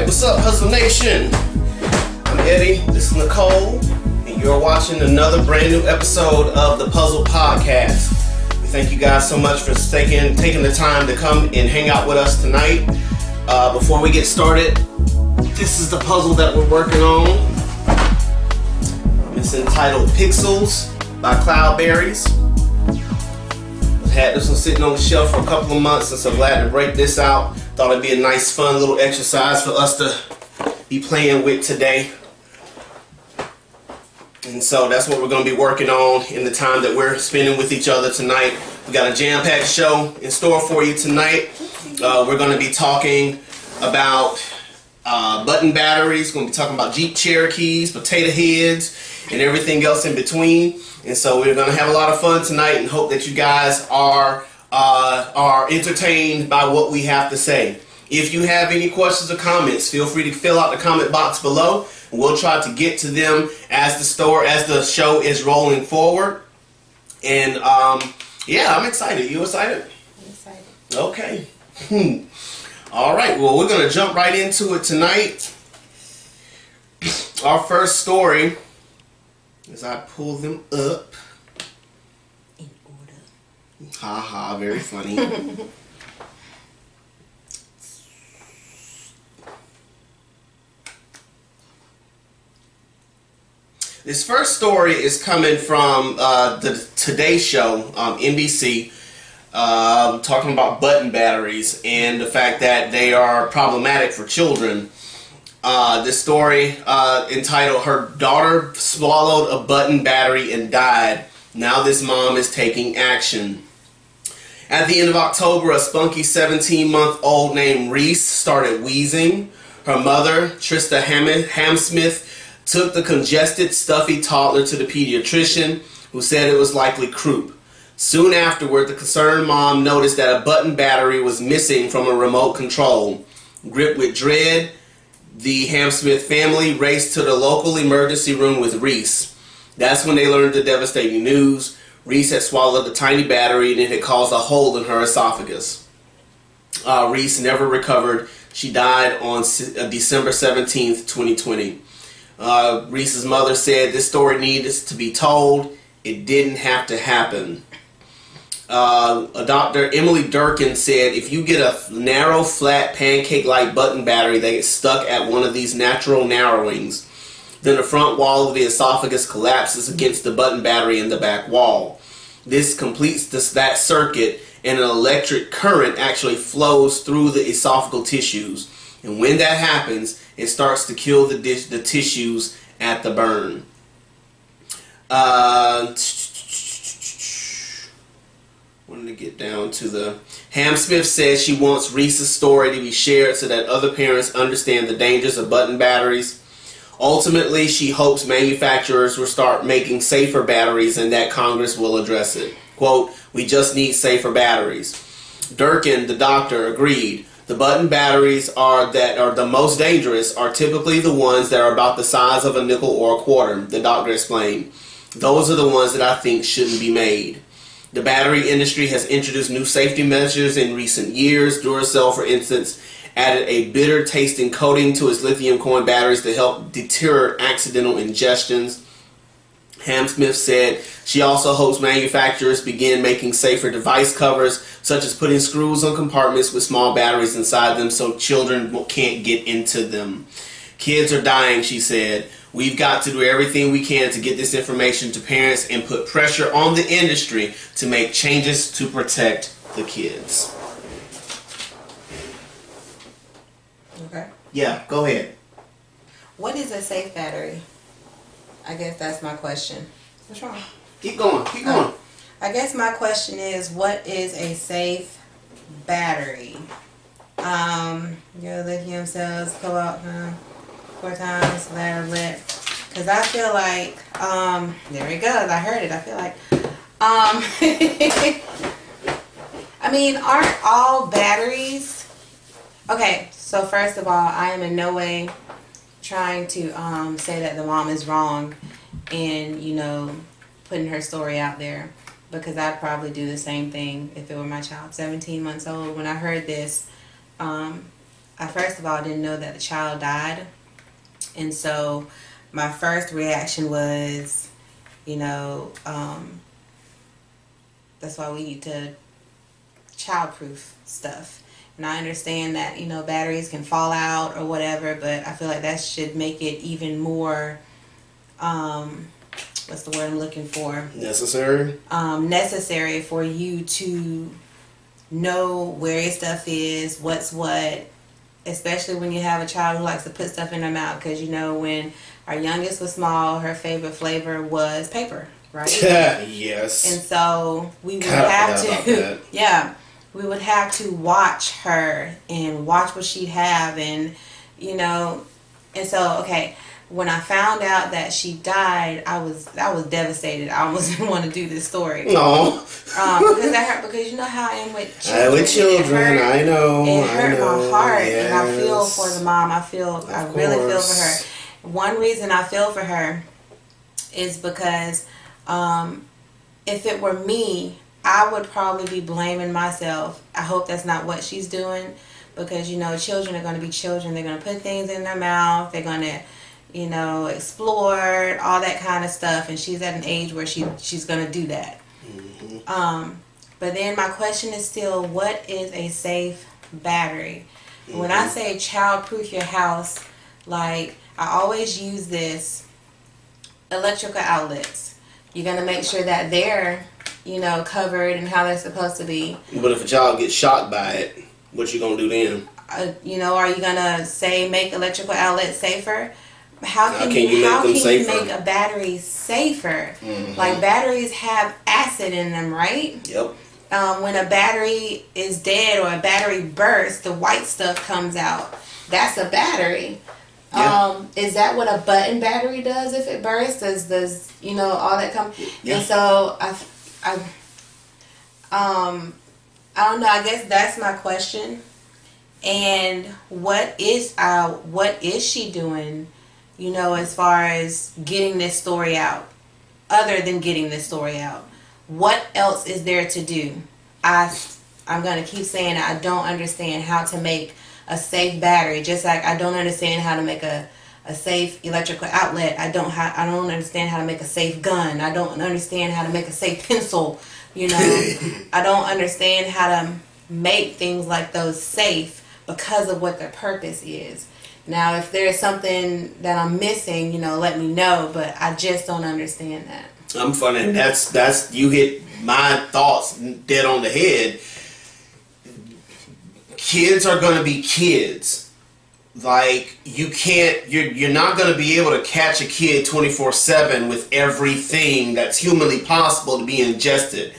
Alright, what's up, Hustle Nation? I'm Eddie, this is Nicole, and you're watching another brand new episode of the Puzzle Podcast. We thank you guys so much for taking the time to come and hang out with us tonight. Before we get started, this is the puzzle that we're working on. It's entitled Pixels by Cloudberries. I've had this one sitting on the shelf for a couple of months, and so glad to break this out. Thought it'd be a nice, fun little exercise for us to be playing with today. And so that's what we're going to be working on in the time that we're spending with each other tonight. We got a jam-packed show in store for you tonight. We're going to be talking about button batteries. We're going to be talking about Jeep Cherokees, potato heads, and everything else in between. And so we're going to have a lot of fun tonight and hope that you guys are entertained by what we have to say. If you have any questions or comments, feel free to fill out the comment box below. We'll try to get to them as the show is rolling forward. And yeah, I'm excited. You excited? I'm excited. Okay. All right. Well, we're going to jump right into it tonight. Our first story, as I pull them up. In order. Ha ha, very funny. This first story is coming from the Today Show, NBC, talking about button batteries and the fact that they are problematic for children. This story entitled, "Her Daughter Swallowed a Button Battery and Died. Now this mom is taking action." At the end of October, a spunky 17-month-old named Reese started wheezing. Her mother, Trista Hamsmith, took the congested, stuffy toddler to the pediatrician, who said it was likely croup. Soon afterward, the concerned mom noticed that a button battery was missing from a remote control. Gripped with dread, the Hamsmith family raced to the local emergency room with Reese. That's when they learned the devastating news. Reese had swallowed a tiny battery and it had caused a hole in her esophagus. Reese never recovered. She died on December 17th, 2020. Reese's mother said this story needed to be told. It didn't have to happen. Dr. Emily Durkin said if you get a narrow, flat, pancake-like button battery that gets stuck at one of these natural narrowings, then the front wall of the esophagus collapses against the button battery in the back wall. This completes that circuit, and an electric current actually flows through the esophageal tissues. And when that happens, it starts to kill the tissues at the burn. Wanted to get down to the... Hamsmith says she wants Reese's story to be shared so that other parents understand the dangers of button batteries. Ultimately, she hopes manufacturers will start making safer batteries and that Congress will address it. Quote, "We just need safer batteries." Durkin, the doctor, agreed. The button batteries that are the most dangerous are typically the ones that are about the size of a nickel or a quarter, the doctor explained. Those are the ones that I think shouldn't be made. The battery industry has introduced new safety measures in recent years. Duracell, for instance, added a bitter-tasting coating to its lithium coin batteries to help deter accidental ingestions. Hamsmith said she also hopes manufacturers begin making safer device covers, such as putting screws on compartments with small batteries inside them so children can't get into them. "Kids are dying," she said. "We've got to do everything we can to get this information to parents and put pressure on the industry to make changes to protect the kids." Okay. Yeah, go ahead. What is a safe battery? I guess that's my question. What's wrong? Keep going, keep going. I guess my question is, what is a safe battery? Your lithium cells go out 4 times, because I feel like, there it goes, I heard it, I feel like, I mean, aren't all batteries, okay, so first of all, I am in no way trying to say that the mom is wrong in, you know, putting her story out there, because I'd probably do the same thing if it were my child, 17 months old. When I heard this, I first of all didn't know that the child died. And so my first reaction was, you know, that's why we need to childproof stuff. And I understand that, you know, batteries can fall out or whatever, but I feel like that should make it even more, what's the word I'm looking for? Necessary? Necessary for you to know where your stuff is, what's what, especially when you have a child who likes to put stuff in their mouth. Because, you know, when our youngest was small, her favorite flavor was paper, right? Yes. And so we would God, I have forgot to, about that. yeah, we would have to watch her and watch what she'd have, and, you know, and so, okay, when I found out that she died, I was devastated. I almost didn't want to do this story. No. Because you know how I am with children. With children, I know. It hurt my heart, yes. and I feel for the mom. I really feel for her. One reason I feel for her is because if it were me, I would probably be blaming myself. I hope that's not what she's doing, because, you know, children are going to be children. They're going to put things in their mouth. They're going to, you know, explore, all that kind of stuff, and she's at an age where she's going to do that. Mm-hmm. But then my question is still, what is a safe battery? Mm-hmm. When I say child-proof your house, like, I always use this, electrical outlets. You're going to make sure that they're, you know, covered and how they're supposed to be. But if a child gets shocked by it, what you going to do then? You know, are you going to say make electrical outlets safer? How can you make a battery safer? Mm-hmm. Like, batteries have acid in them, right? Yep. When a battery is dead or a battery bursts, the white stuff comes out. That's a battery. Yeah. Is that what a button battery does if it bursts? Does you know, all that come? Yeah. And so I don't know. I guess that's my question. And what is she doing? You know, as far as getting this story out, other than getting this story out, what else is there to do? I'm going to keep saying I don't understand how to make a safe battery, just like I don't understand how to make a safe electrical outlet. I don't understand how to make a safe gun. I don't understand how to make a safe pencil. You know, I don't understand how to make things like those safe because of what their purpose is. Now, if there's something that I'm missing, you know, let me know, but I just don't understand that. I'm funny. That's you hit my thoughts dead on the head. Kids are going to be kids. Like, you're not going to be able to catch a kid 24/7 with everything that's humanly possible to be ingested.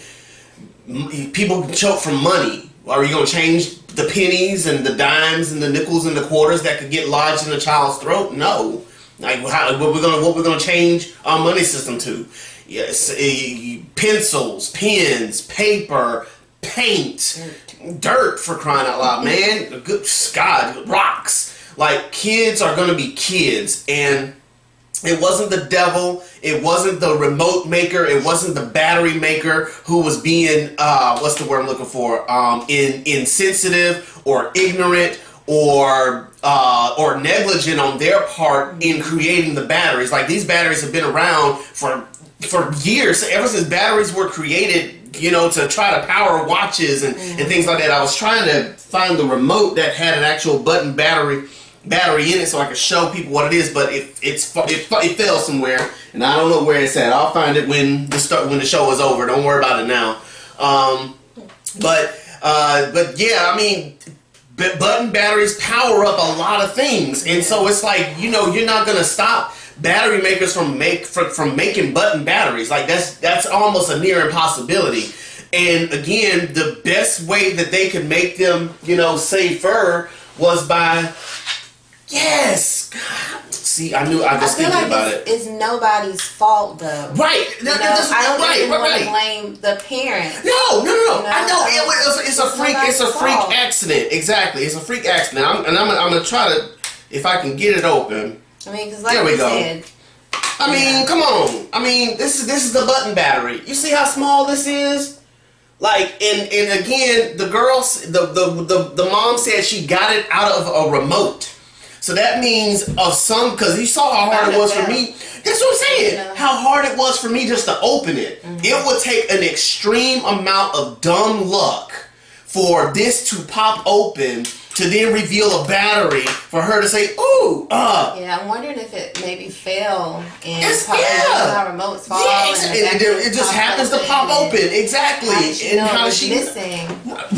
People choke from money. Are you going to change the pennies and the dimes and the nickels and the quarters that could get lodged in a child's throat? No. Like, what we're gonna change our money system to? Yes, pencils, pens, paper, paint, dirt, for crying out loud, man. Good God, rocks. Like, kids are gonna be kids, and it wasn't the devil, it wasn't the remote maker, it wasn't the battery maker who was being, what's the word I'm looking for, insensitive or ignorant or negligent on their part in creating the batteries. Like, these batteries have been around for years, ever since batteries were created, you know, to try to power watches and things like that. I was trying to find the remote that had an actual button battery in it so I could show people what it is, but it fell somewhere, and I don't know where it's at. I'll find it when the show is over. Don't worry about it now. But yeah, I mean, button batteries power up a lot of things, and so it's like, you know, you're not gonna stop battery makers from making button batteries. Like, that's almost a near impossibility. And again, the best way that they could make them, you know, safer was by yes. God. See, I just thinking like about it. It's nobody's fault, though. Right. I don't even want to blame the parents. No. You know? I know. It's a freak accident. Exactly. It's a freak accident. I'm gonna try to, if I can get it open. I mean, because like you said. I mean, come on. I mean, this is the button battery. You see how small this is? Like, and again, the the mom said she got it out of a remote. So that means because you saw how hard it was for me. That's what I'm saying. How hard it was for me just to open it. It would take an extreme amount of dumb luck for this to pop open to then reveal a battery for her to say, ooh, Yeah, I'm wondering if it maybe fell and how remotes fall. Yeah, it just happens to pop open. Exactly. How does she missing?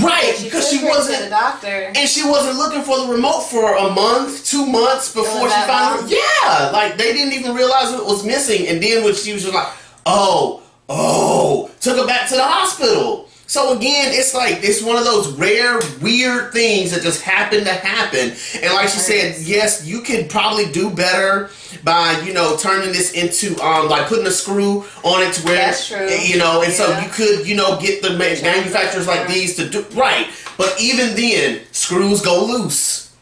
Right, because she wasn't to the doctor. And she wasn't looking for the remote for a month, 2 months before she found it. Yeah, like they didn't even realize it was missing. And then when she was just like, took her back to the hospital. So again, it's like, it's one of those rare, weird things that just happen to happen. And like she said, yes, you could probably do better by, turning this into, like putting a screw on it to where, that's true. And so you could, get the manufacturers like these to do, right. But even then, screws go loose.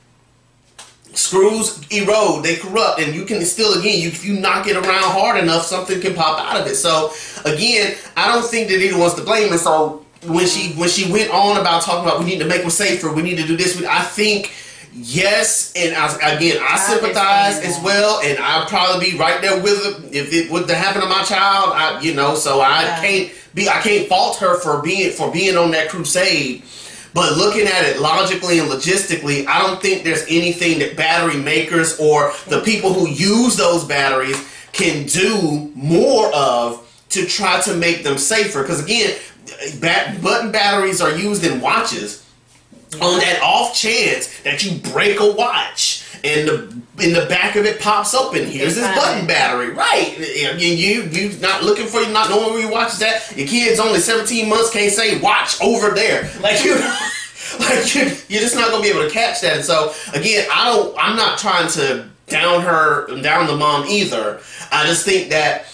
Screws erode, they corrupt, and you can still, again, if you knock it around hard enough, something can pop out of it. So again, I don't think that anyone's to blame. And so when she went on about talking about we need to make them safer, we need to do this, I think yes, and I sympathize as well, and I'd probably be right there with her if it would happen to my child. I can't fault her for being on that crusade. But looking at it logically and logistically, I don't think there's anything that battery makers or the people who use those batteries can do more of to try to make them safer. Because again, button batteries are used in watches. On that off chance that you break a watch and in the back of it pops open, here's this button battery, right? And you not looking for, you not knowing where your watch is at. Your kid's only 17 months, can't say watch over there, you're just not gonna be able to catch that. And so again, I'm not trying to down the mom either. I just think that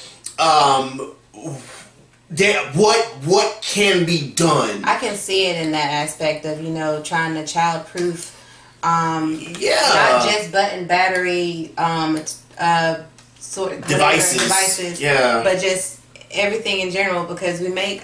what can be done? I can see it in that aspect of trying to childproof, not just button battery sort of devices, but just everything in general, because we make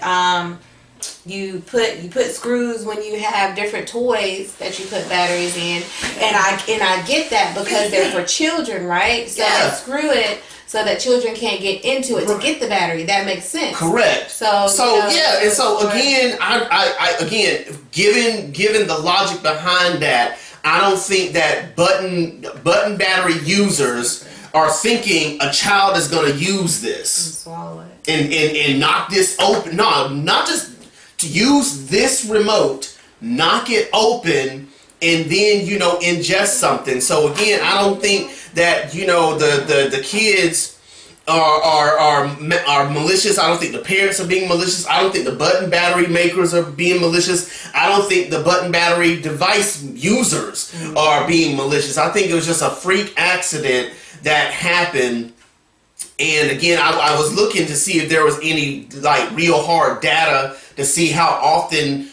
you put screws when you have different toys that you put batteries in, and I get that because they're for children, right? So I screw it so that children can't get into it to get the battery. That makes sense. Correct. So and so again, I again, given the logic behind that, I don't think that button battery users are thinking a child is going to use this and swallow it and knock this open. No, not just to use this remote, knock it open, and then ingest something. So again, I don't think that the kids are malicious. I don't think the parents are being malicious. I don't think the button battery makers are being malicious. I don't think the button battery device users are being malicious. I think it was just a freak accident that happened. And again, I was looking to see if there was any real hard data to see how often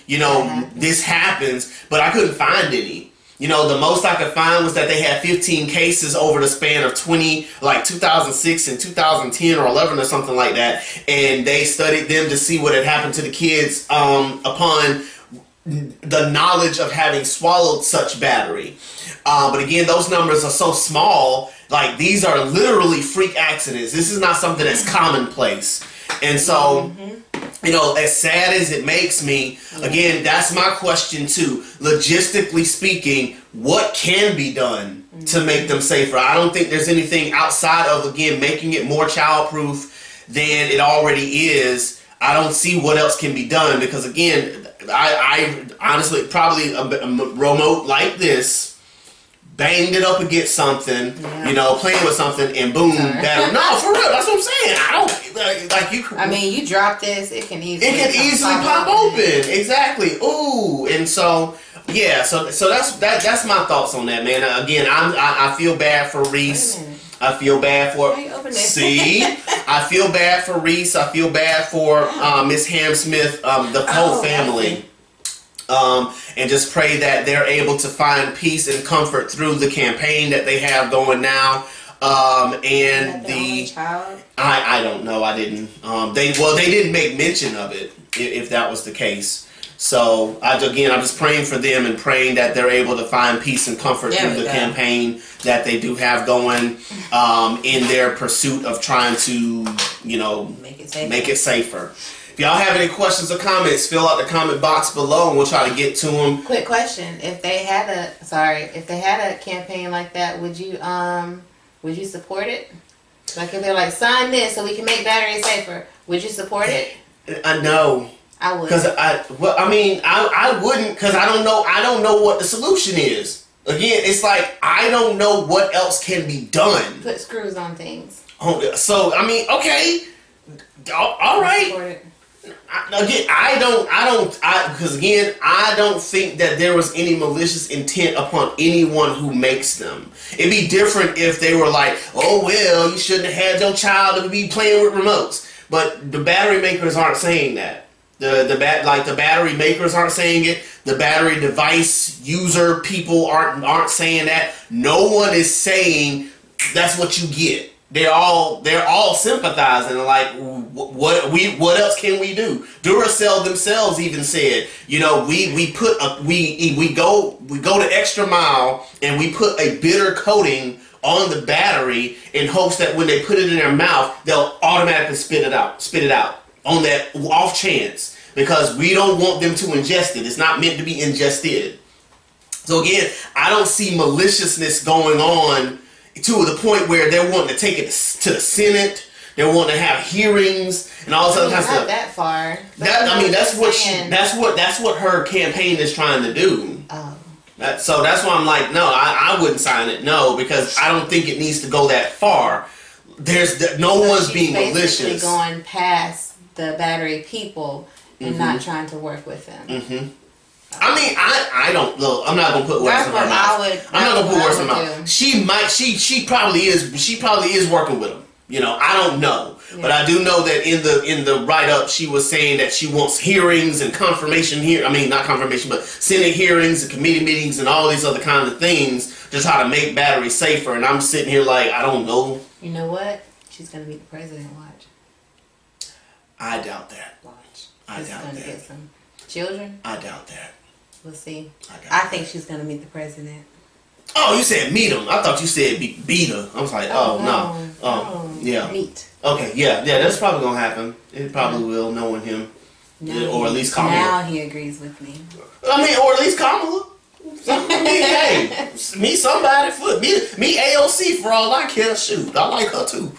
this happens, but I couldn't find any. The most I could find was that they had 15 cases over the span of 2006 and 2010 or 11 or something like that, and they studied them to see what had happened to the kids upon the knowledge of having swallowed such battery. But again, those numbers are so small. These are literally freak accidents. This is not something that's commonplace. And so, as sad as it makes me, again, that's my question too. Logistically speaking, what can be done to make them safer? I don't think there's anything outside of, again, making it more childproof than it already is. I don't see what else can be done, because again, I honestly, probably a remote like this, banged it up against something, playing with something, and boom, battery. No, for real, that's what I'm saying. I don't you drop this, it can easily pop open. Exactly. Ooh, and so yeah, so that's my thoughts on that, man. Again, I feel bad for Reese. I feel bad for I feel bad for Reese. I feel bad for Miss Hamsmith, the whole family. And just pray that they're able to find peace and comfort through the campaign that they have going now. And the child? I don't know. I didn't. They didn't make mention of it. if that was the case. So I'm just praying for them and praying that they're able to find peace and comfort through the campaign that they do have going in their pursuit of trying to, make it safer. If y'all have any questions or comments, fill out the comment box below and we'll try to get to them. Quick question: if they had a campaign like that, would you support it? Like if they're like, sign this so we can make batteries safer, would you support it? No. I would. Because I wouldn't, because I don't know what the solution is. Again, it's like I don't know what else can be done. Put screws on things. So okay, all right. I don't think that there was any malicious intent upon anyone who makes them. It'd be different if they were like, oh well, you shouldn't have had your child to be playing with remotes. But the battery makers aren't saying that. The battery makers aren't saying it. The battery device user people aren't saying that. No one is saying that's what you get. They're all sympathizing, like, what else can we do? Duracell themselves even said, we go the extra mile and we put a bitter coating on the battery in hopes that when they put it in their mouth, they'll automatically spit it out on that off chance, because we don't want them to ingest it. It's not meant to be ingested. So again, I don't see maliciousness going on to the point where they're wanting to take it to the Senate. They're wanting to have hearings and all this other kind of stuff. Not that far. That's what her campaign is trying to do. Oh. So that's why I'm like, no, I wouldn't sign it. No, because I don't think it needs to go that far. No one's being malicious. She's basically going past the battery people and not trying to work with them. Mm-hmm. I don't look. I'm not gonna put words in her mouth. I'm not gonna put words in her mouth. She probably is working with them. I don't know, but I do know that in the write up she was saying that she wants hearings and confirmation here. I mean, not confirmation, but Senate hearings and committee meetings and all these other kind of things to try to make batteries safer. And I'm sitting here like, I don't know. You know what? She's gonna meet the president. Watch. I doubt that. Watch. I doubt gonna that. Get some children. I doubt that. We'll see. I think she's gonna meet the president. Oh, you said meet him. I thought you said beat her. I was like, no. Yeah. Meet. Okay, yeah, that's probably gonna happen. It probably will, knowing him, or at least Kamala. Now he agrees with me. Or at least Kamala. Hey, me somebody for me AOC for all I care. Shoot, I like her too.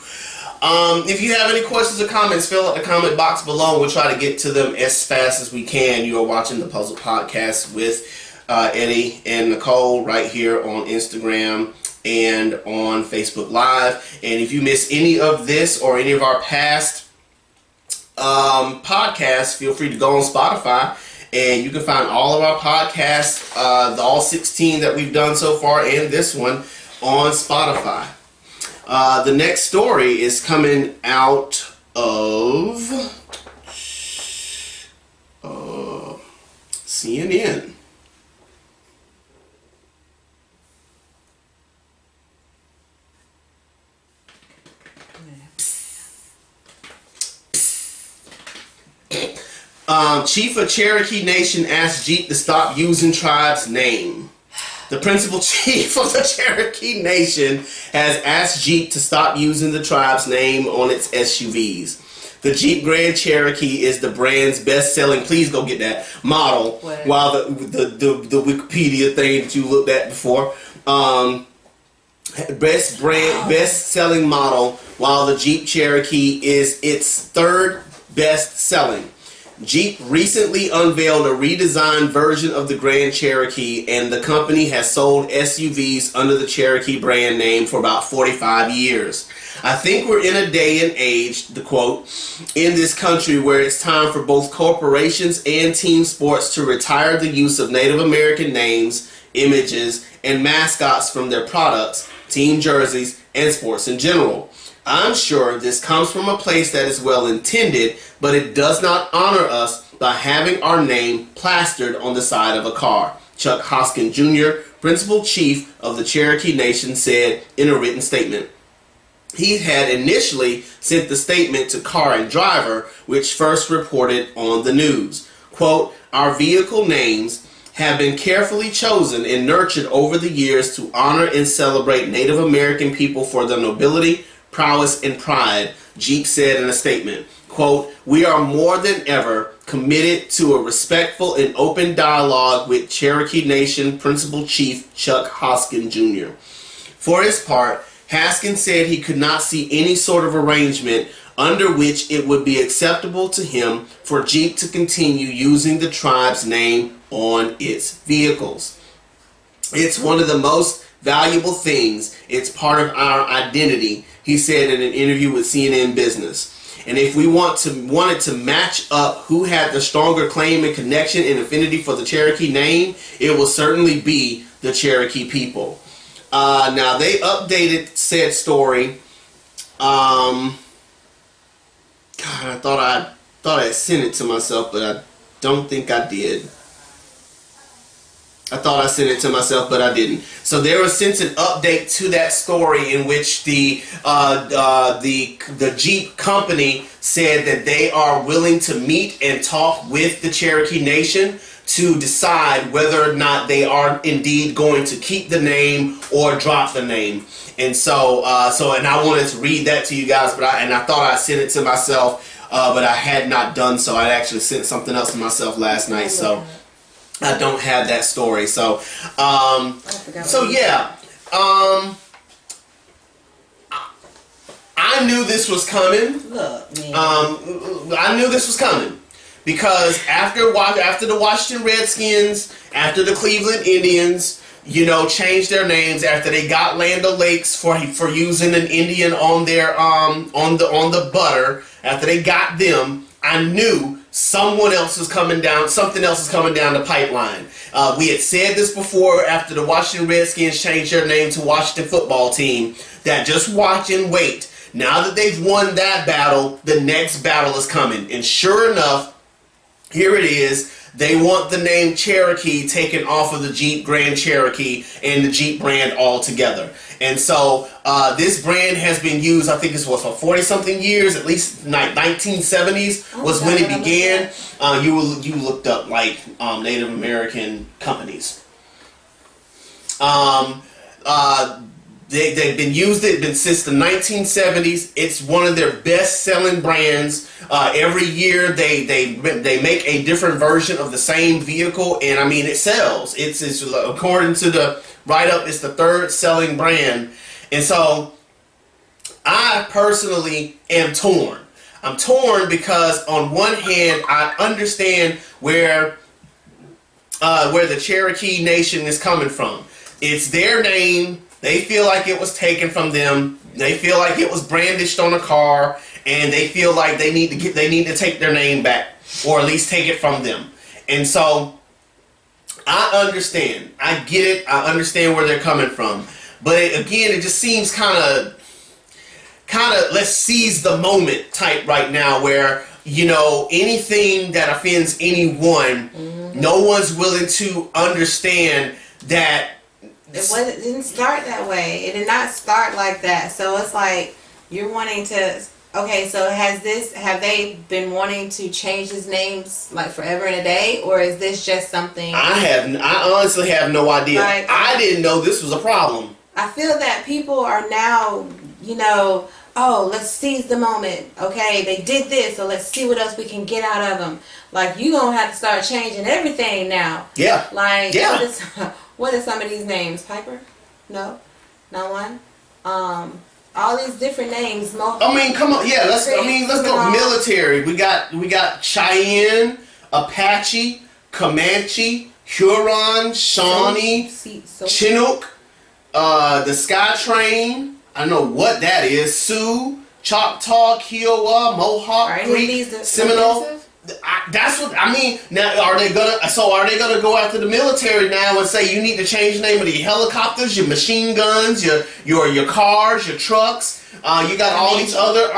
If you have any questions or comments, fill out the comment box below. We'll try to get to them as fast as we can. You are watching the Puzzle Podcast with Eddie and Nicole right here on Instagram and on Facebook Live. And if you miss any of this or any of our past podcasts, feel free to go on Spotify and you can find all of our podcasts, all 16 that we've done so far and this one on Spotify. The next story is coming out of CNN. Chief of Cherokee Nation asks Jeep to stop using tribe's name. The principal chief of the Cherokee Nation has asked Jeep to stop using the tribe's name on its SUVs. The Jeep Grand Cherokee is the brand's best-selling, please go get that, model. What? While the Wikipedia thing that you looked at before, best-selling model, while the Jeep Cherokee is its third best-selling. Jeep recently unveiled a redesigned version of the Grand Cherokee, and the company has sold SUVs under the Cherokee brand name for about 45 years. I think we're in a day and age, the quote, in this country where it's time for both corporations and team sports to retire the use of Native American names, images, and mascots from their products, team jerseys, and sports in general. I'm sure this comes from a place that is well intended, but it does not honor us by having our name plastered on the side of a car. Chuck Hoskin Jr., principal chief of the Cherokee Nation, said in a written statement. he had initially sent the statement to Car and Driver, which first reported on the news. Quote, "Our vehicle names have been carefully chosen and nurtured over the years to honor and celebrate Native American people for their nobility, prowess, and pride," Jeep said in a statement. Quote, "We are more than ever committed to a respectful and open dialogue with Cherokee Nation Principal Chief Chuck Hoskin Jr. For his part, Haskin said he could not see any sort of arrangement under which it would be acceptable to him for Jeep to continue using the tribe's name on its vehicles. "It's one of the most valuable things. It's part of our identity," he said in an interview with CNN Business. "And if we wanted to match up who had the stronger claim and connection and affinity for the Cherokee name, it will certainly be the Cherokee people." Now they updated said story. God, I thought I sent it to myself, but I don't think I did. I thought I sent it to myself, but I didn't. So there was since an update to that story in which the Jeep company said that they are willing to meet and talk with the Cherokee Nation to decide whether or not they are indeed going to keep the name or drop the name. And so and I wanted to read that to you guys, but I thought I sent it to myself, but I had not done so. I actually sent something else to myself last night, so I don't have that story. So yeah. I knew this was coming. Look, man. I knew this was coming because after the Washington Redskins, after the Cleveland Indians, changed their names after they got Land O'Lakes for using an Indian on their on the butter. After they got them, I knew something else is coming down the pipeline. We had said this before after the Washington Redskins changed their name to Washington Football Team, that just watch and wait. Now that they've won that battle, the next battle is coming. And sure enough, here it is. They want the name Cherokee taken off of the Jeep Grand Cherokee and the Jeep brand altogether. And so this brand has been used, I think it's for 40-something years, at least 1970s was when it began. You looked up like Native American companies. They've been used. It's been since the 1970s. It's one of their best-selling brands. Every year they make a different version of the same vehicle, and I mean it sells. It's according to the write-up, it's the third-selling brand, and so I personally am torn. I'm torn because on one hand I understand where the Cherokee Nation is coming from. It's their name. They feel like it was taken from them. They feel like it was brandished on a car, and they feel like they need to take their name back, or at least take it from them. And so I understand. I get it. I understand where they're coming from. But it just seems kind of let's seize the moment type right now, where anything that offends anyone, no one's willing to understand that. It didn't start that way. It did not start like that. So it's like you're wanting to. Okay, so have they been wanting to change his names like forever and a day, or is this just something? I honestly have no idea. Like, I didn't know this was a problem. I feel that people are now, oh, let's seize the moment. Okay, they did this, so let's see what else we can get out of them. Like, you gonna have to start changing everything now. Yeah. Like, yeah. What are some of these names? Piper? No, not one. All these different names. I mean, come on. Yeah, let's go military. We got Cheyenne, Apache, Comanche, Huron, Shawnee, Chinook, the SkyTrain. I don't know what that is. Sioux, Choctaw, Kiowa, Mohawk, Creek, Seminole. That's what I mean. Now, are they gonna go after the military now and say you need to change the name of your helicopters, your machine guns, your cars, your trucks? You got all these other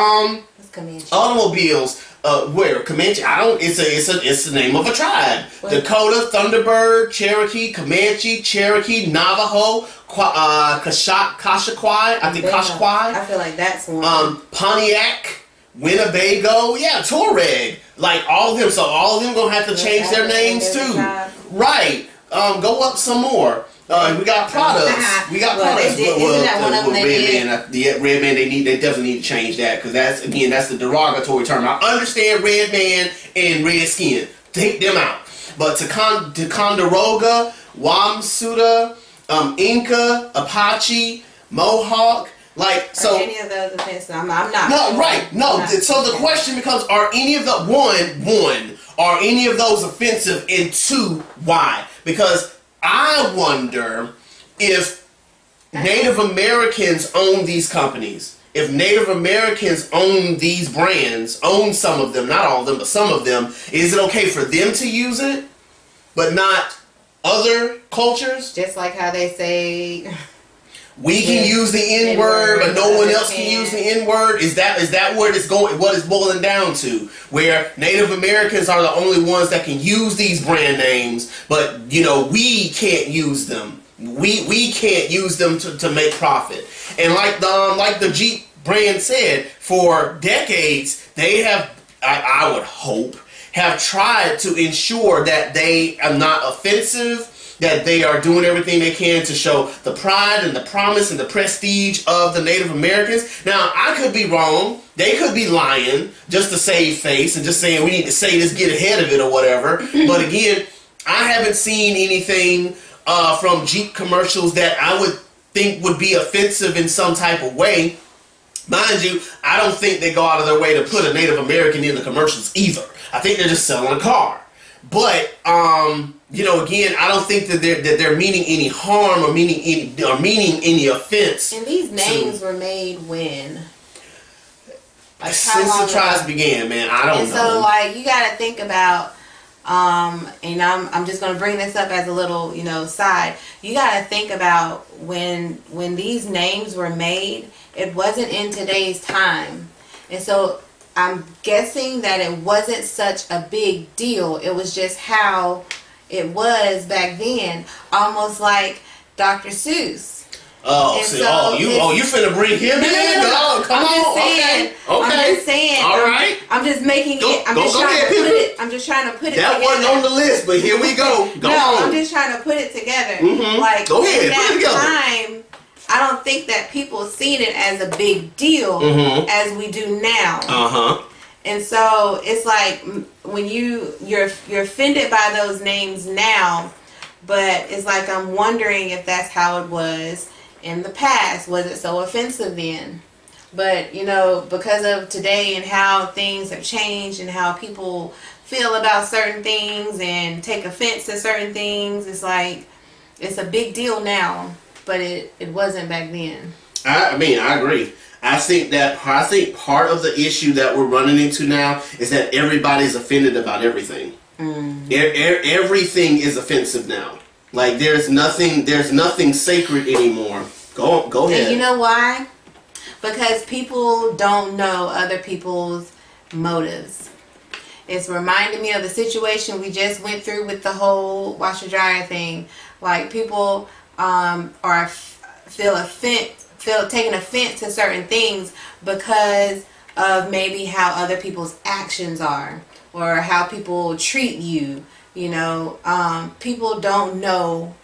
automobiles. Where Comanche? I don't. It's the name of a tribe. What? Dakota, Thunderbird, Cherokee, Comanche, Cherokee, Navajo, Kashaquai. I think Kashaquai. I feel like that's one. Pontiac, Winnebago. Yeah, Tuareg. Like all of them. So all of them gonna have to change their names too. Right. Go up some more. We got products. We got products. Isn't that one of them Red Man. They definitely need to change that because that's the derogatory term. I understand red man and red skin. Take them out. But Ticonderoga, Wamsuta, Inca, Apache, Mohawk. Like so. Are any of those offensive? I'm not. No, sure. right. No. So the question becomes: are any of the one? Are any of those offensive? And two, why? Because I wonder if Native Americans own these companies. If Native Americans own these brands, own some of them, not all of them, but some of them, is it okay for them to use it, but not other cultures? Just like how they say we can use the N-word, but no one else can use the N-word. Is that where it's going? What it's boiling down to? Where Native Americans are the only ones that can use these brand names, but we can't use them. We can't use them to make profit. And like the Jeep brand said, for decades they have, I would hope, have tried to ensure that they are not offensive, that they are doing everything they can to show the pride and the promise and the prestige of the Native Americans. Now, I could be wrong. They could be lying just to save face and just saying we need to say this, get ahead of it or whatever. But again, I haven't seen anything from Jeep commercials that I would think would be offensive in some type of way. Mind you, I don't think they go out of their way to put a Native American in the commercials either. I think they're just selling a car. But again, I don't think that they're meaning any harm or meaning any offense. And these names were made when? Like since the trials began, man. I don't know. And so, like, you got to think about, and I'm just going to bring this up as a little, side. You got to think about when these names were made, it wasn't in today's time. And so I'm guessing that it wasn't such a big deal. It was just how it was back then, almost like Dr. Seuss. Oh, you finna bring him in? No. Come on, saying, okay. I'm just saying. All right. I'm just making it. I'm just trying to put it. That together. wasn't on the list, but here we go. Go on. I'm just trying to put it together. Mm-hmm. Like go ahead, in put it together. that time, I don't think that people seen it as a big deal as we do now. And so it's like when you're offended by those names now, but it's like I'm wondering if that's how it was in the past. Was it so offensive then? But because of today and how things have changed and how people feel about certain things and take offense to certain things, it's like it's a big deal now, but it wasn't back then. I agree. I think part of the issue that we're running into now is that everybody's offended about everything. Everything is offensive now. Like there's nothing sacred anymore. Go ahead. And you know why? Because people don't know other people's motives. It's reminding me of the situation we just went through with the whole washer dryer thing. Like people feel taking offense to certain things because of maybe how other people's actions are or how people treat you. People don't know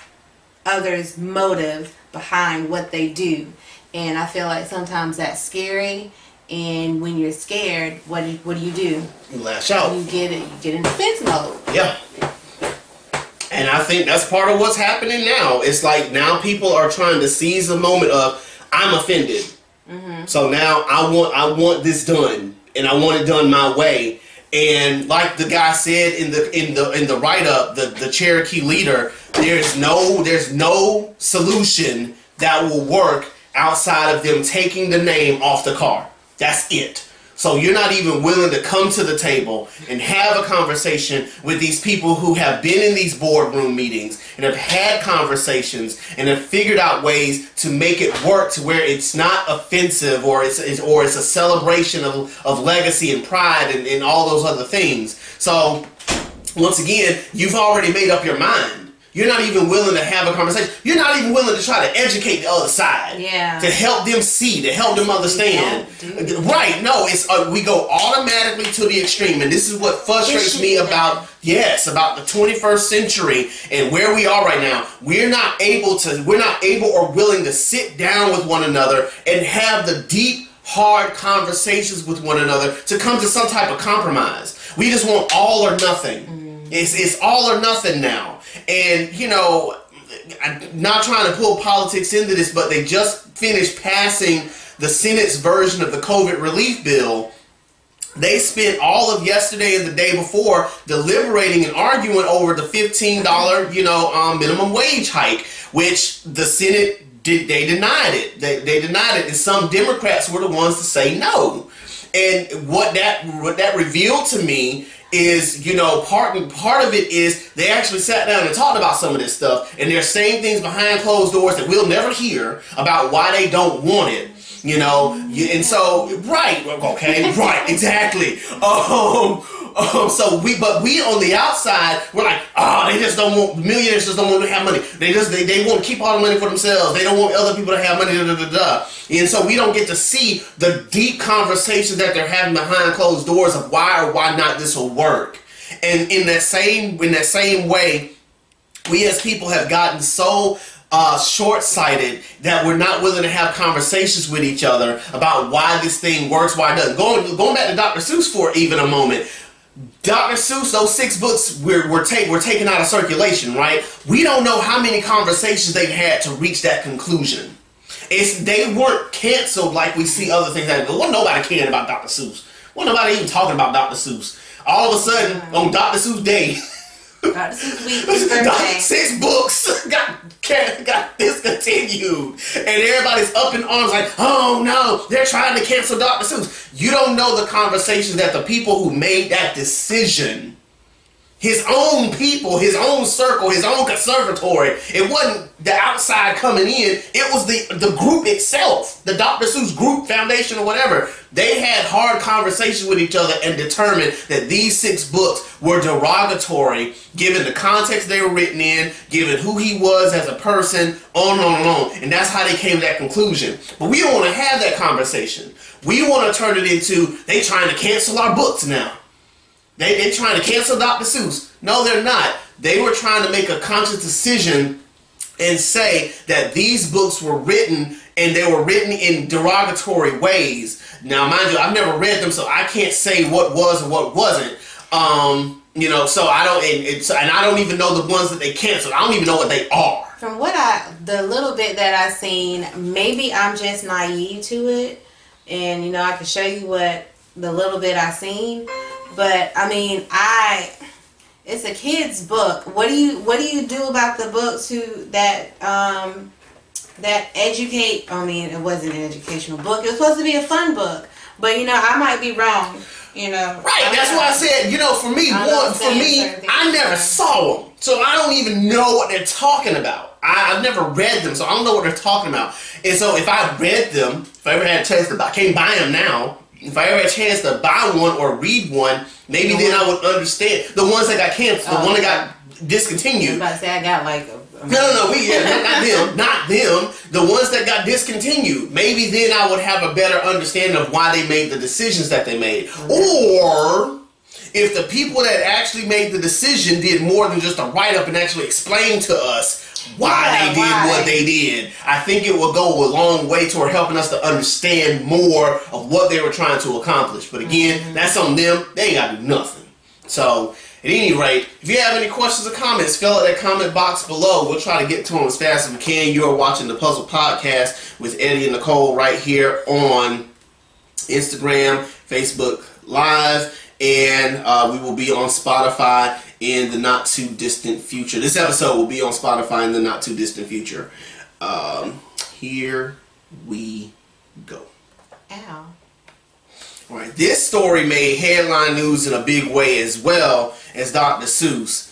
others' motive behind what they do, and I feel like sometimes that's scary. And when you're scared, what do? You lash out. You get in defense mode. Yeah. And I think that's part of what's happening now. It's like now people are trying to seize the moment of I'm offended. So now I want this done, and I want it done my way. And like the guy said in the write up, the Cherokee leader, there's no solution that will work outside of them taking the name off the car. That's it. So you're not even willing to come to the table and have a conversation with these people who have been in these boardroom meetings and have had conversations and have figured out ways to make it work to where it's not offensive or it's a celebration of legacy and pride and all those other things. So once again, you've already made up your mind. You're not even willing to have a conversation. You're not even willing to try to educate the other side. Yeah. To help them see, to help them understand. Right. No, it's we go automatically to the extreme. And this is what frustrates me about the 21st century and where we are right now. We're not able or willing to sit down with one another and have the deep, hard conversations with one another to come to some type of compromise. We just want all or nothing. It's all or nothing now. And, you know, I'm not trying to pull politics into this, but they just finished passing the Senate's version of the COVID relief bill. They spent all of yesterday and the day before deliberating and arguing over the $15, minimum wage hike, which the Senate they denied it. They denied it, and some Democrats were the ones to say no. And what that revealed to me is, part of it is they actually sat down and talked about some of this stuff, and they're saying things behind closed doors that we'll never hear about why they don't want it. And so, right, exactly. So we on the outside, we're like, they just don't want, millionaires just don't want to have money. They want to keep all the money for themselves. They don't want other people to have money, And so we don't get to see the deep conversations that they're having behind closed doors of why or why not this will work. And in that same way, we as people have gotten so short-sighted that we're not willing to have conversations with each other about why this thing works, why it doesn't. Going back to Dr. Seuss for even a moment. Dr. Seuss, those 6 books were taken out of circulation, right? We don't know how many conversations they've had to reach that conclusion. They weren't canceled like we see other things that well, nobody cared about Dr. Seuss. Well, nobody even talking about Dr. Seuss. All of a sudden, on Dr. Seuss Day, Dr. Seuss week, his birthday. 6 books got discontinued, and everybody's up in arms like, oh no, they're trying to cancel Dr. Seuss. You don't know the conversations that the people who made that decision, his own people, his own circle, his own conservatory, it wasn't the outside coming in, it was the group itself, the Dr. Seuss Group Foundation or whatever. They had hard conversations with each other and determined that these 6 books were derogatory given the context they were written in, given who he was as a person, on and on and on. And that's how they came to that conclusion. But we don't want to have that conversation. We want to turn it into, they trying to cancel our books now. They're trying to cancel Dr. Seuss. No, they're not. They were trying to make a conscious decision and say that these books were written and they were written in derogatory ways. Now, mind you, I've never read them, so I can't say what was and what wasn't. So I don't, and I don't even know the ones that they canceled. I don't even know what they are. From the little bit that I've seen, maybe I'm just naive to it, and I can show you what the little bit I've seen. But I mean, it's a kid's book. What do you do about the books that educate? I mean, it wasn't an educational book. It was supposed to be a fun book. But I might be wrong. Right. That's why I said, for me, I never saw them, so I don't even know what they're talking about. I've never read them, so I don't know what they're talking about. And so if I read them, if I ever had a chance I can't buy them now. If I ever had a chance to buy one or read one, maybe then I would understand. The ones that got canceled, the one that got discontinued. I was about to say I got like not them. The ones that got discontinued. Maybe then I would have a better understanding of why they made the decisions that they made. Or if the people that actually made the decision did more than just a write-up and actually explain to us why they did what they did, I think it will go a long way toward helping us to understand more of what they were trying to accomplish. But again, that's on them. They ain't got to do nothing. So, at any rate, if you have any questions or comments, fill out that comment box below. We'll try to get to them as fast as we can. You are watching the Puzzle Podcast with Eddie and Nicole right here on Instagram, Facebook Live, and we will be on Spotify in the not too distant future. This episode will be on Spotify in the not too distant future. Here we go. Ow. Right. This story made headline news in a big way as well as Dr. Seuss.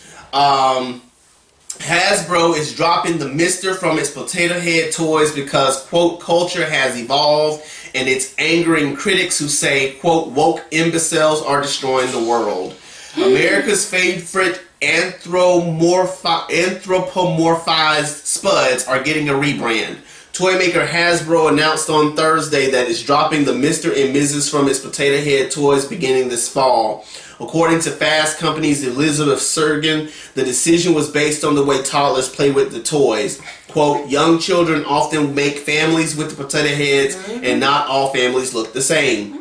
Hasbro is dropping the Mister from its potato head toys because, quote, culture has evolved, and it's angering critics who say, quote, woke imbeciles are destroying the world. America's favorite anthropomorphized spuds are getting a rebrand. Toy maker Hasbro announced on Thursday that it's dropping the Mr. and Mrs. from its potato head toys beginning this fall. According to Fast Company's Elizabeth Sergen, the decision was based on the way toddlers play with the toys. Quote, young children often make families with the potato heads, and not all families look the same.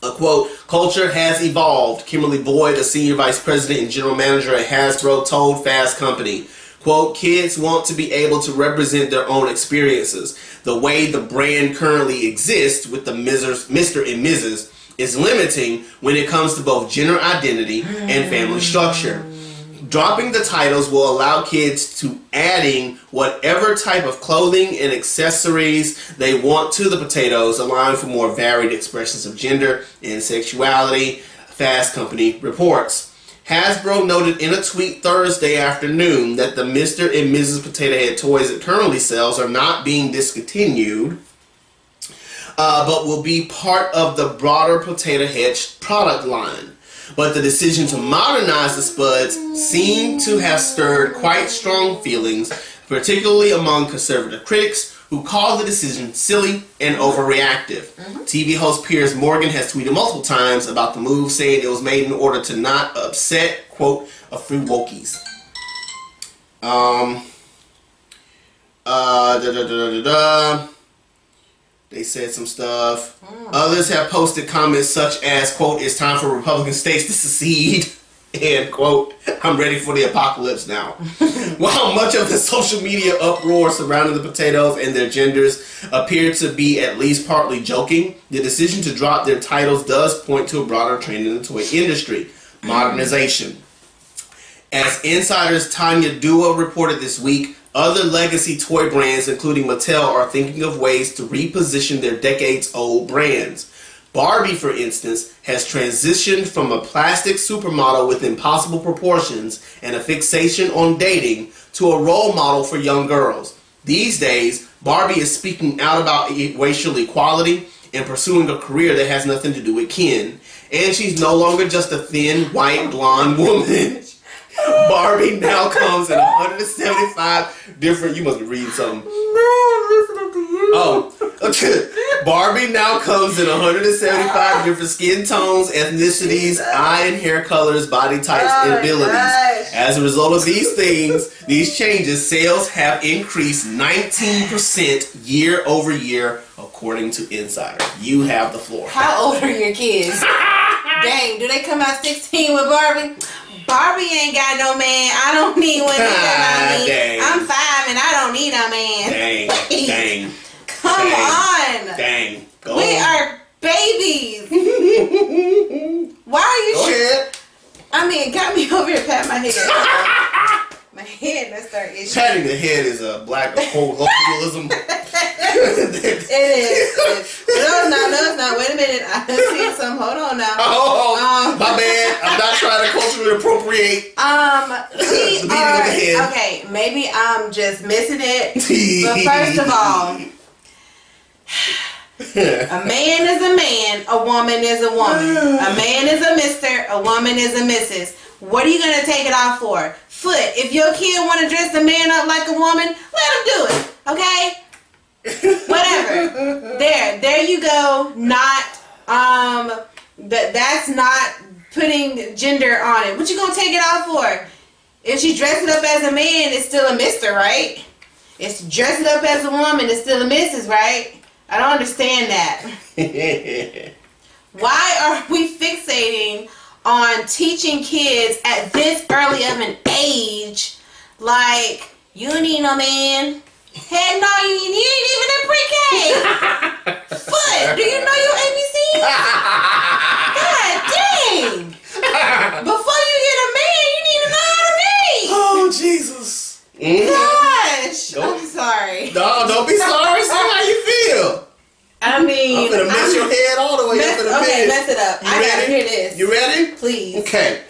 A quote, culture has evolved, Kimberly Boyd, a senior vice president and general manager at Hasbro, told Fast Company. Quote, kids want to be able to represent their own experiences. The way the brand currently exists with the Mr. and Mrs. is limiting when it comes to both gender identity and family structure. Dropping the titles will allow kids to adding whatever type of clothing and accessories they want to the potatoes, allowing for more varied expressions of gender and sexuality, Fast Company reports. Hasbro noted in a tweet Thursday afternoon that the Mr. and Mrs. Potato Head toys it currently sells are not being discontinued, but will be part of the broader Potato Head product line. But the decision to modernize the spuds seemed to have stirred quite strong feelings, particularly among conservative critics who called the decision silly and overreactive. TV host Piers Morgan has tweeted multiple times about the move, saying it was made in order to not upset, quote, a few wokies. They said some stuff. Others have posted comments such as, quote, it's time for Republican states to secede, and, quote, I'm ready for the apocalypse now. While much of the social media uproar surrounding the potatoes and their genders appeared to be at least partly joking, the decision to drop their titles does point to a broader trend in the toy industry: modernization. As Insider's Tanya Dua reported this week, other legacy toy brands, including Mattel, are thinking of ways to reposition their decades-old brands. Barbie, for instance, has transitioned from a plastic supermodel with impossible proportions and a fixation on dating to a role model for young girls. These days, Barbie is speaking out about racial equality and pursuing a career that has nothing to do with kin. And she's no longer just a thin, white, blonde woman. Barbie now comes in 175 different... You must be reading something. Oh, okay. Barbie now comes in 175 different skin tones, ethnicities, eye and hair colors, body types, and abilities. As a result of these changes, sales have increased 19% year over year, according to Insider. You have the floor. How old are your kids? Dang, do they come out 16 with Barbie? Barbie ain't got no man. I don't need one either. I'm 5 and I don't need a man. Dang. Come on. Dang. We are babies. Why are you? Go ahead. I mean, got me over here patting my head. My head, let's start itching. Patting the head is a black colloquialism. It is. No, it's not. Wait a minute. I see some. Hold on now. My bad. I'm not trying to culturally appropriate. Okay, maybe I'm just missing it. But first of all, a man is a man, a woman is a woman. A man is a mister, a woman is a missus. What are you going to take it off for? Foot. If your kid want to dress the man up like a woman, let him do it. Okay? Whatever. There you go. Not, that's not putting gender on it. What you going to take it off for? If she dressed it up as a man, it's still a mister, right? If she dressed it up as a woman, it's still a missus, right? I don't understand that. Why are we fixating on teaching kids at this early of an age, like, you don't need no man? Heck no, you ain't even in pre-K. Foot, do you know your ABC? God dang. Before you get a man, you need to know how to read. Oh, Jesus. Gosh. I'm sorry. No, don't be sorry. Say how you feel. I mean, I'm gonna mess your head all the story up in a minute. Okay, mess it up. I gotta hear this. You ready? Please. Okay.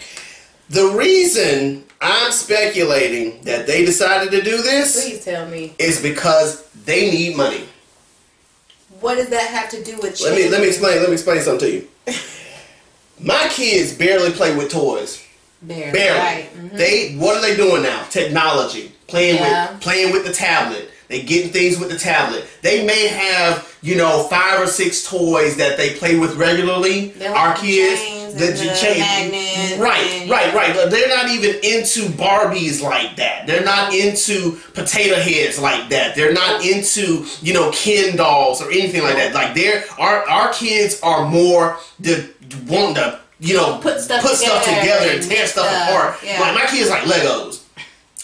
The reason I'm speculating that they decided to do this Please tell me. is because they need money. What does that have to do with Let me explain something to you. My kids barely play with toys. Barely. Right. Mm-hmm. What are they doing now? Technology. Playing with the tablet. They getting things with the tablet. They may have, 5 or 6 toys that they play with regularly. Our kids, the chains, right. They're not even into Barbies like that. They're not into potato heads like that. They're not into, Ken dolls or anything like that. Like our kids are more want to, put stuff together and tear stuff apart. Yeah. Like my kids like Legos,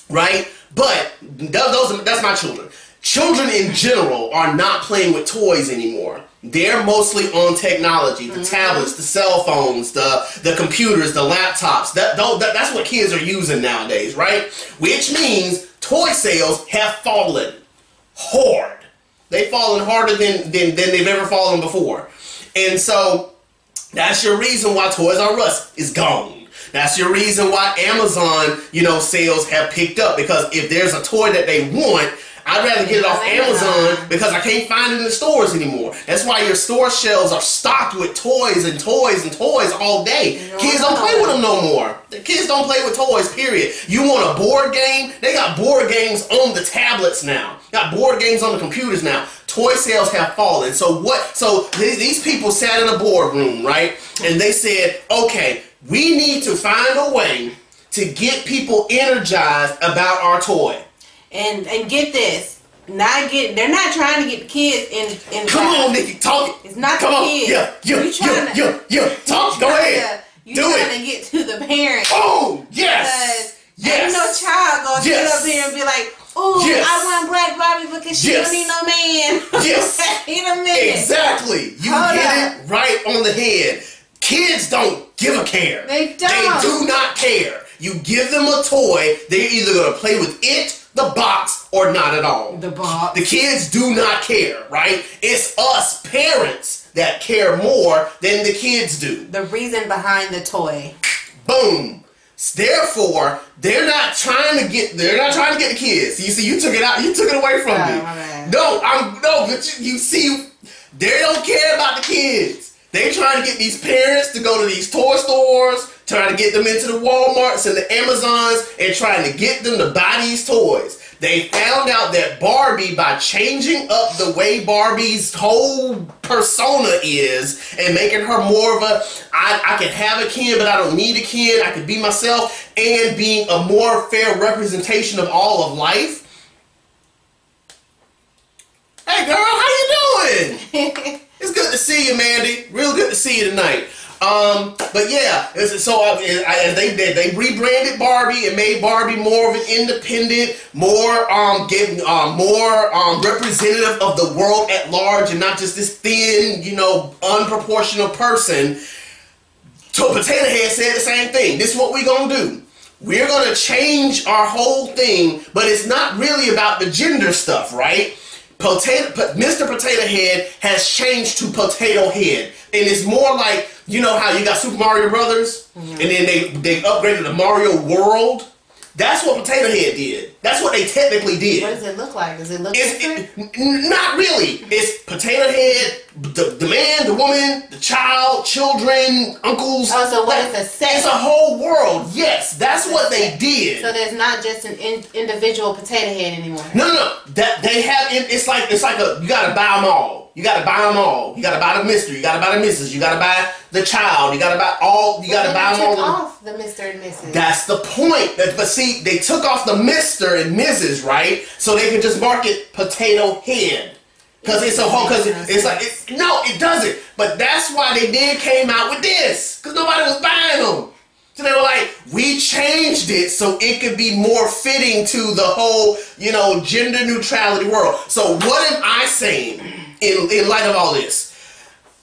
right? But that's my children. Children in general are not playing with toys anymore. They're mostly on technology, the tablets, the cell phones, the computers, the laptops. That's what kids are using nowadays, right? Which means toy sales have fallen hard. They've fallen harder than they've ever fallen before. And so that's your reason why Toys R Us is gone. That's your reason why Amazon, sales have picked up. Because if there's a toy that they want, I'd rather get it off Amazon because I can't find it in the stores anymore. That's why your store shelves are stocked with toys and toys and toys all day. Kids don't play with them no more. The kids don't play with toys, period. You want a board game? They got board games on the tablets now. Got board games on the computers now. Toy sales have fallen. So these people sat in a boardroom, right? And they said, okay, we need to find a way to get people energized about our toy. And get this, they're not trying to get the kids in. Come on, Nikki, talk. It's not Come the on. kids. Yeah. Talk. Go ahead. You trying to get to the parents. Oh, yes. Because ain't no child gonna get up here and be like, "Ooh, I want Black Barbie because she don't need no man." Yes. In a minute. Exactly. You hit it right on the head. Kids don't give a care. They don't. They do not care. You give them a toy, they're either gonna play with it, the box, or not at all. The box. The kids do not care, right? It's us parents that care more than the kids do. The reason behind the toy. Boom. Therefore, they're not trying to get the kids. You see, you took it away from me. My bad. But you see, they don't care about the kids. They trying to get these parents to go to these toy stores, trying to get them into the Walmarts and the Amazons, and trying to get them to buy these toys. They found out that Barbie, by changing up the way Barbie's whole persona is and making her more of I can have a Ken, but I don't need a Ken. I can be myself, and being a more fair representation of all of life. Hey girl, how you doing? It's good to see you, Mandy. Real good to see you tonight. But yeah, they rebranded Barbie and made Barbie more of an independent, more representative of the world at large, and not just this thin, unproportional person. So Potato Head said the same thing. This is what we're gonna do. We're gonna change our whole thing, but it's not really about the gender stuff, right? Mr. Potato Head has changed to Potato Head, and it's more like, how you got Super Mario Brothers, and then they upgraded the Mario World. That's what Potato Head did. That's what they technically did. What does it look like? Does it look different? Not really. It's Potato Head, the man, the woman, the child, children, uncles. Oh, so what is a set? It's a whole world. Yes, that's what they did. So there's not just an individual Potato Head anymore. No. That they have. It's like you gotta buy them all. You gotta buy them all. You gotta buy the Mr. You gotta buy the Mrs. You gotta buy the child. You gotta buy all. You gotta buy them all. They took off the Mr. and Mrs. That's the point. But see, they took off the Mr. and Mrs. right, so they could just market Potato Head. Because it's a whole. Because no, it doesn't. But that's why they then came out with this. Because nobody was buying them. So they were like, we changed it so it could be more fitting to the whole, gender neutrality world. So what am I saying in light of all this?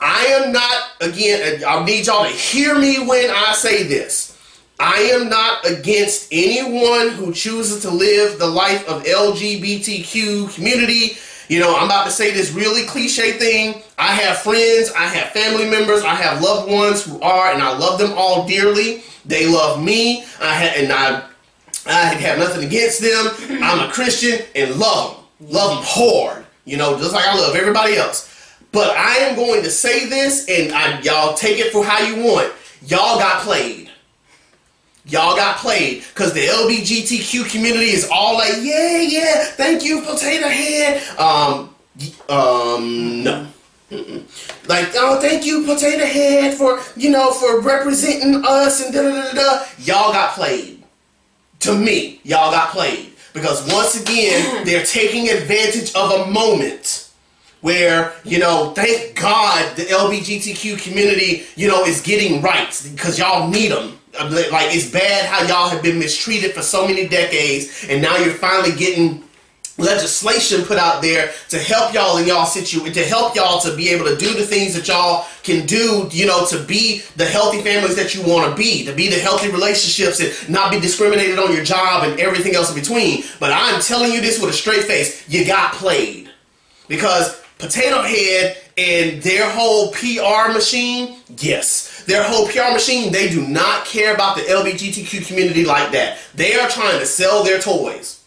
I am not, again, I need y'all to hear me when I say this. I am not against anyone who chooses to live the life of LGBTQ community. I'm about to say this really cliche thing. I have friends, I have family members, I have loved ones who are, and I love them all dearly. They love me, I have nothing against them. I'm a Christian and love them hard, just like I love everybody else. But I am going to say this, and y'all take it for how you want. Y'all got played. Y'all got played because the LGBTQ community is all like, yeah, thank you, potato head. No. Like, oh, thank you, potato head, for representing us and da-da-da-da. Y'all got played. To me, y'all got played. Because once again, they're taking advantage of a moment where, thank God the LGBTQ community, is getting rights because y'all need them. Like, it's bad how y'all have been mistreated for so many decades, and now you're finally getting legislation put out there to help y'all in y'all situation, to help y'all to be able to do the things that y'all can do, to be the healthy families that you want to be the healthy relationships and not be discriminated on your job and everything else in between. But I'm telling you this with a straight face, you got played. Because Potato Head and their whole PR machine, yes, their whole PR machine, they do not care about the LGBTQ community like that. They are trying to sell their toys.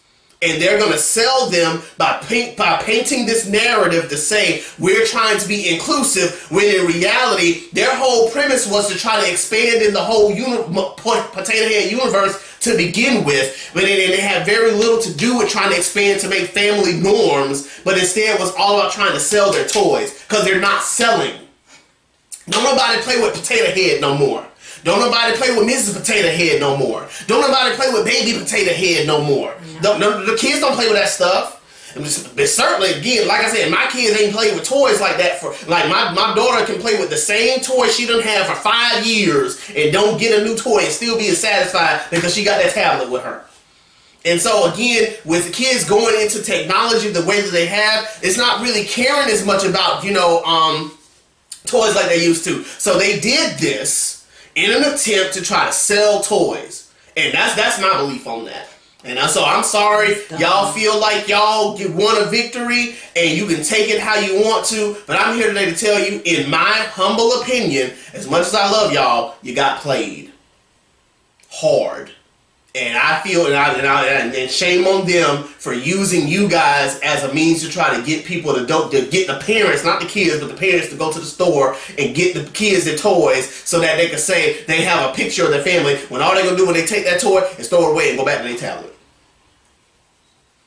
And they're going to sell them by painting this narrative to say we're trying to be inclusive, when in reality, their whole premise was to try to expand in the whole Potato Head universe to begin with. But they had very little to do with trying to expand to make family norms, but instead was all about trying to sell their toys because they're not selling. Don't nobody play with Potato Head no more. Don't nobody play with Mrs. Potato Head no more. Don't nobody play with Baby Potato Head no more. The kids don't play with that stuff. But certainly, again, like I said, my kids ain't play with toys like that. My daughter can play with the same toy she done had for 5 years and don't get a new toy and still being satisfied because she got that tablet with her. And so again, with the kids going into technology the way that they have, it's not really caring as much about, toys like they used to. So they did this in an attempt to try to sell toys. And that's my belief on that. And so I'm sorry, y'all feel like y'all won a victory and you can take it how you want to, but I'm here today to tell you, in my humble opinion, as much as I love y'all, you got played hard. And I feel, and shame on them for using you guys as a means to try to get people to get the parents, not the kids, but the parents to go to the store and get the kids their toys so that they can say they have a picture of their family, when all they're going to do when they take that toy is throw it away and go back to their tablet.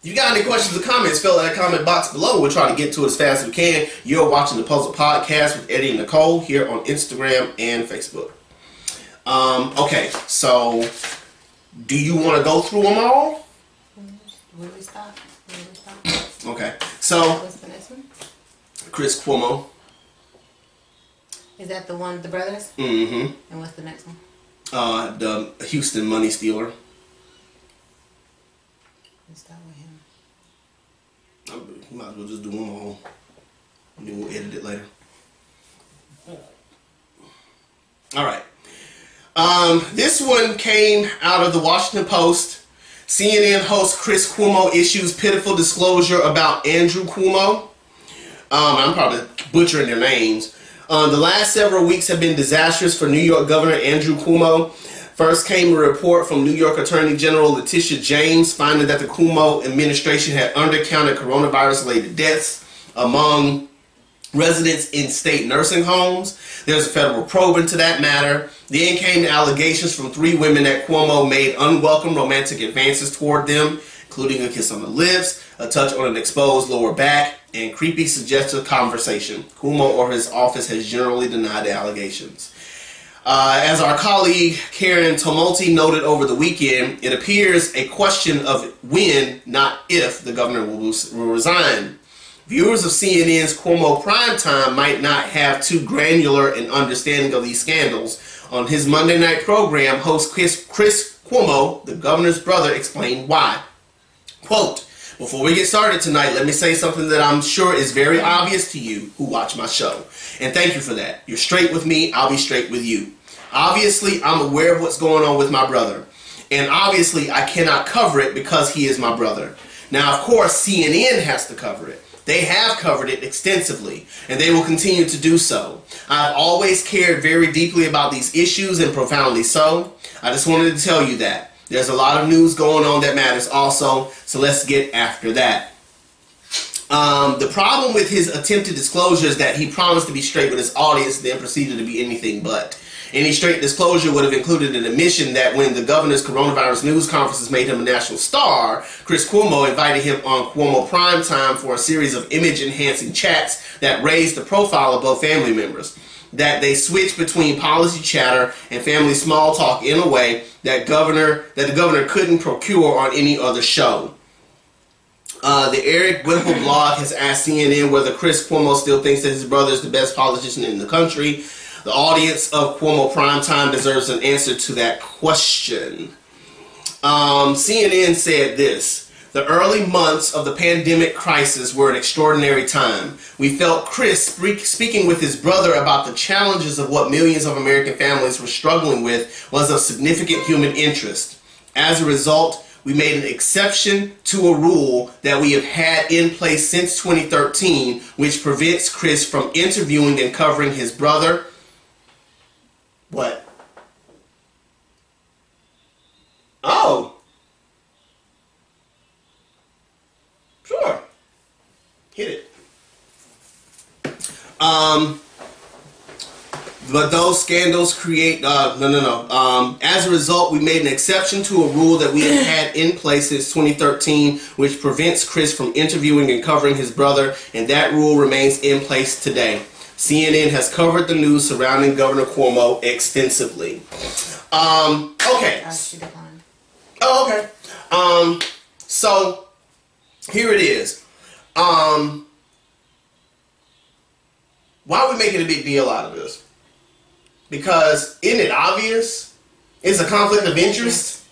If you got any questions or comments, fill out that comment box below. We'll try to get to it as fast as we can. You're watching the Puzzle Podcast with Eddie and Nicole here on Instagram and Facebook. Okay, so do you want to go through them all? Where we stop? Okay, so What's the next one? Chris Cuomo. Is that the one with the brothers? Mm-hmm. And what's the next one? The Houston money stealer. Let's start with him. You might as well just do them all. And then we'll edit it later. All right. This one came out of the Washington Post. CNN host Chris Cuomo issues pitiful disclosure about Andrew Cuomo. I'm probably butchering their names. The last several weeks have been disastrous for New York Governor Andrew Cuomo. First came a report from New York Attorney General Letitia James finding that the Cuomo administration had undercounted coronavirus-related deaths among residents in state nursing homes. There's a federal probe into that matter. Then came the allegations from 3 women that Cuomo made unwelcome romantic advances toward them, including a kiss on the lips, a touch on an exposed lower back, and creepy suggestive conversation. Cuomo or his office has generally denied the allegations. As our colleague Karen Tumulty noted over the weekend, it appears a question of when, not if, the governor will resign. Viewers of CNN's Cuomo Primetime might not have too granular an understanding of these scandals. On his Monday night program, host Chris Cuomo, the governor's brother, explained why. Quote, "Before we get started tonight, let me say something that I'm sure is very obvious to you who watch my show. And thank you for that. You're straight with me, I'll be straight with you. Obviously, I'm aware of what's going on with my brother. And obviously, I cannot cover it because he is my brother. Now, of course, CNN has to cover it. They have covered it extensively, and they will continue to do so. I've always cared very deeply about these issues, and profoundly so. I just wanted to tell you that. There's a lot of news going on that matters also, so let's get after that. The problem with his attempted disclosure is that he promised to be straight with his audience, then proceeded to be anything but. Any straight disclosure would have included an admission that when the governor's coronavirus news conferences made him a national star, Chris Cuomo invited him on Cuomo Primetime for a series of image-enhancing chats that raised the profile of both family members. That they switched between policy chatter and family small talk in a way that the governor couldn't procure on any other show. The Eric Whipple blog has asked CNN whether Chris Cuomo still thinks that his brother is the best politician in the country. The audience of Cuomo Primetime deserves an answer to that question. CNN said this: the early months of the pandemic crisis were an extraordinary time. We felt Chris speaking with his brother about the challenges of what millions of American families were struggling with was of significant human interest. As a result, we made an exception to a rule that we have had in place since 2013, which prevents Chris from interviewing and covering his brother. What? Oh. Sure. Hit it. But those scandals create, as a result, we made an exception to a rule that we have had in place since 2013, which prevents Chris from interviewing and covering his brother, and that rule remains in place today. CNN has covered the news surrounding Governor Cuomo extensively. Okay. Oh, okay. So, here it is. Why are we making a big deal out of this? Because isn't it obvious? It's a conflict of interest.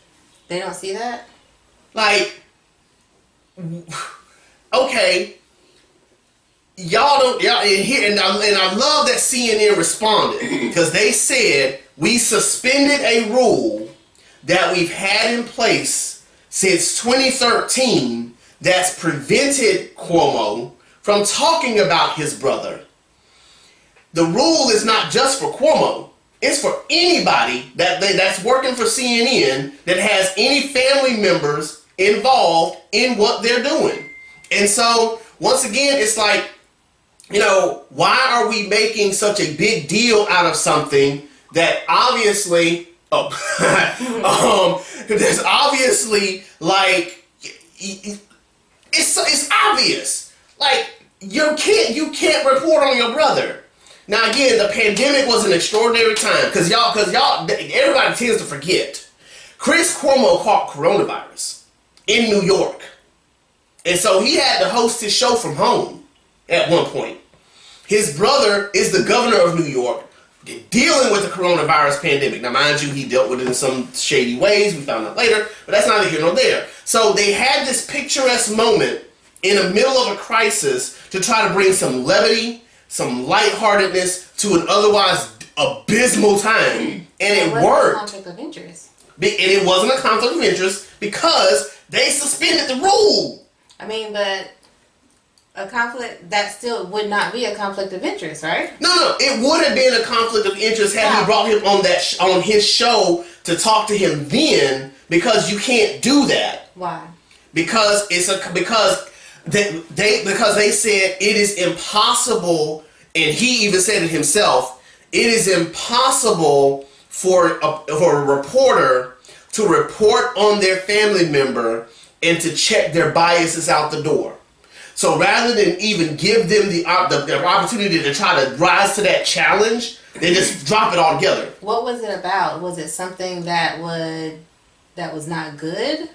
They don't see that? Like, okay. Y'all, and I love that CNN responded, because they said, we suspended a rule that we've had in place since 2013 that's prevented Cuomo from talking about his brother. The rule is not just for Cuomo. It's for anybody that's working for CNN that has any family members involved in what they're doing. And so, once again, it's like, why are we making such a big deal out of something that obviously, there's obviously, like, it's obvious. Like, you can't report on your brother. Now again, the pandemic was an extraordinary time because everybody tends to forget. Chris Cuomo caught coronavirus in New York. And so he had to host his show from home at one point. His brother is the governor of New York, dealing with the coronavirus pandemic. Now mind you, he dealt with it in some shady ways, we found out later, but that's neither here nor there. So they had this picturesque moment in the middle of a crisis to try to bring some levity, some lightheartedness to an otherwise abysmal time. And it worked. It wasn't a conflict of interest. And it wasn't a conflict of interest because they suspended the rule. I mean, but a conflict, that still would not be a conflict of interest, right? No, it would have been a conflict of interest had he brought him on his show to talk to him then, because you can't do that. Why? Because they said it is impossible, and he even said it himself, it is impossible for a reporter to report on their family member and to check their biases out the door. So rather than even give them the opportunity to try to rise to that challenge, they just drop it all together. What was it about? Was it something that was not good?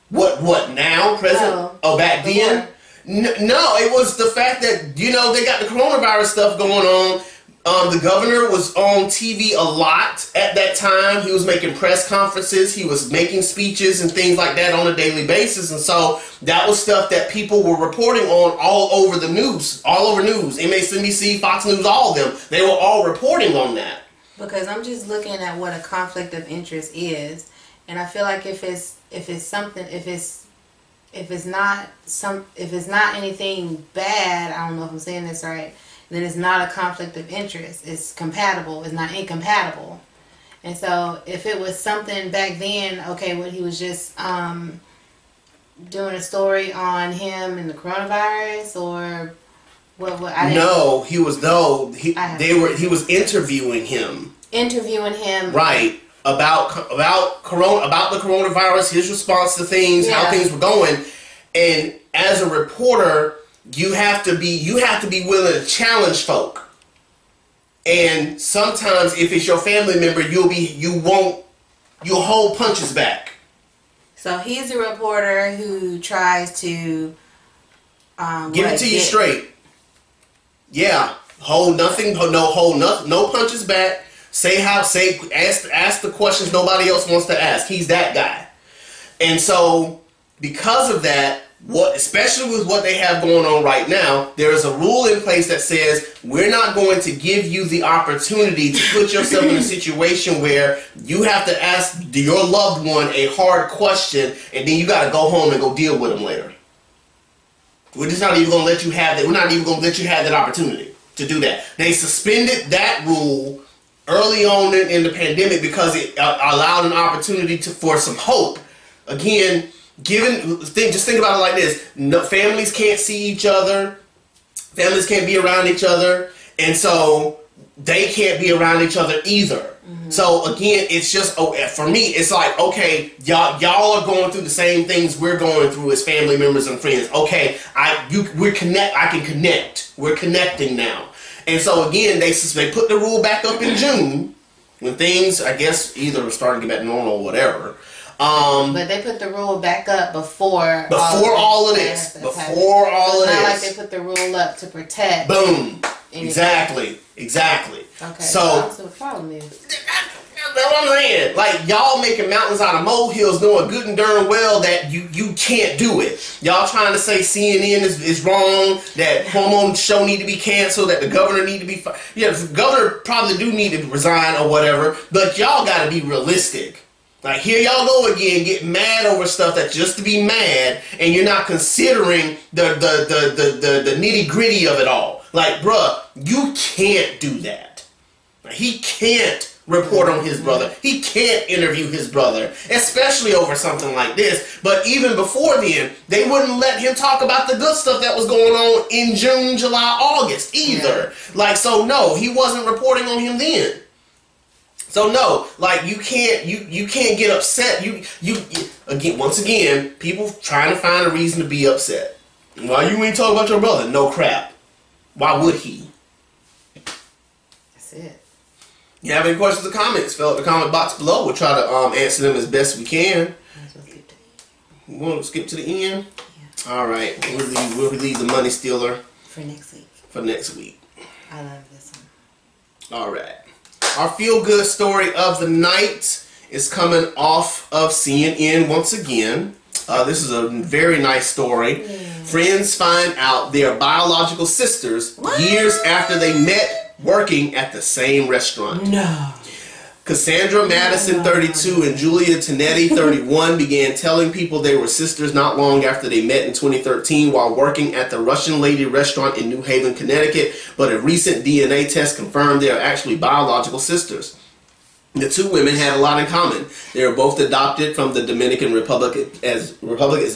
What now, present? No. Oh, back then? No, it was the fact that, they got the coronavirus stuff going on. The governor was on TV a lot at that time. He was making press conferences. He was making speeches and things like that on a daily basis. And so that was stuff that people were reporting on all over the news. All over news. MSNBC, Fox News, all of them. They were all reporting on that. Because I'm just looking at what a conflict of interest is. And I feel like if it's if it's not anything bad, I don't know if I'm saying this right, then it's not a conflict of interest. It's compatible. It's not incompatible. And so if it was something back then, okay, when he was just doing a story on him and the coronavirus, or what? I didn't, no, he was he was interviewing him. Right. About the coronavirus, his response to things, how things were going, and as a reporter, you have to be willing to challenge folk. And sometimes, if it's your family member, you'll hold punches back. So he's a reporter who tries to give it to you straight. Yeah, hold nothing, no punches back. Ask the questions nobody else wants to ask. He's that guy. And so, because of that, especially with what they have going on right now, there is a rule in place that says we're not going to give you the opportunity to put yourself in a situation where you have to ask your loved one a hard question and then you got to go home and go deal with them later. We're just not even going to let you have that. We're not even going to let you have that opportunity to do that. They suspended that rule early on in the pandemic because it allowed an opportunity for some hope. Again, just think about it like this. No, families can't see each other. Families can't be around each other. And so they can't be around each other either. Mm-hmm. So again, it's just, for me, it's like, okay, y'all are going through the same things we're going through as family members and friends. Okay, I can connect. We're connecting now. And so again, they put the rule back up in June when things, I guess, either were starting to get back to normal or whatever. But they put the rule back up before all of this. Before all of this. It's not like they put the rule up to protect. Boom. Exactly. Okay. So the problem is. That's what I'm saying. Like, y'all making mountains out of molehills, knowing good and darn well that you can't do it. Y'all trying to say CNN is wrong, that hormone show need to be canceled, that the governor need to be the governor probably do need to resign or whatever, but y'all got to be realistic. Like, here y'all go again, getting mad over stuff that's just to be mad, and you're not considering the nitty gritty of it all. Like, bruh, you can't do that. He can't report on his brother. He can't interview his brother, especially over something like this. But even before then, they wouldn't let him talk about the good stuff that was going on in June, July, August either. Yeah. Like, so no, he wasn't reporting on him then. So no, like, you can't get upset. Once again, people trying to find a reason to be upset. Why you ain't talking about your brother? No crap. Why would he? That's it. You have any questions or comments? Fill out the comment box below. We'll try to answer them as best we can. We want to skip to the end? Yeah. All right. We'll leave the money stealer for next week. I love this one. All right. Our feel-good story of the night is coming off of CNN once again. This is a very nice story. Yeah. Friends find out they are biological sisters years after they met working at the same restaurant. No. Cassandra Madison, 32, and Julia Tinetti, 31, began telling people they were sisters not long after they met in 2013 while working at the Russian Lady restaurant in New Haven, Connecticut, but a recent DNA test confirmed they are actually biological sisters. The two women had a lot in common. They were both adopted from the Dominican Republic as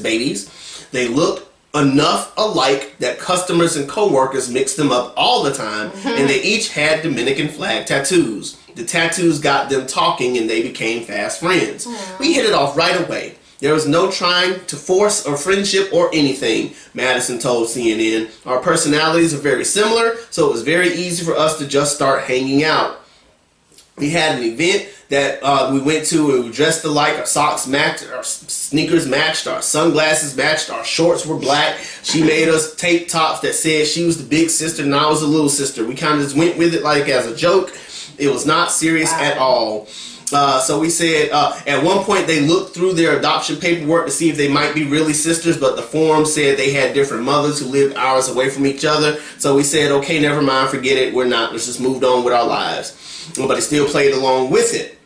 babies. They looked enough alike that customers and co-workers mixed them up all the time, and they each had Dominican flag tattoos. The tattoos got them talking and they became fast friends. We hit it off right away. There was no trying to force a friendship or anything, Madison told CNN. Our personalities are very similar, so it was very easy for us to just start hanging out. We had an event that we went to and we dressed alike. Our socks matched, our sneakers matched, our sunglasses matched, our shorts were black. She made us tape tops that said she was the big sister and I was the little sister. We kind of just went with it like as a joke. It was not serious at all. So we said at one point they looked through their adoption paperwork to see if they might be really sisters, but the form said they had different mothers who lived hours away from each other. So we said, okay, never mind, forget it. We're not. Let's just move on with our lives. But he still played along with it.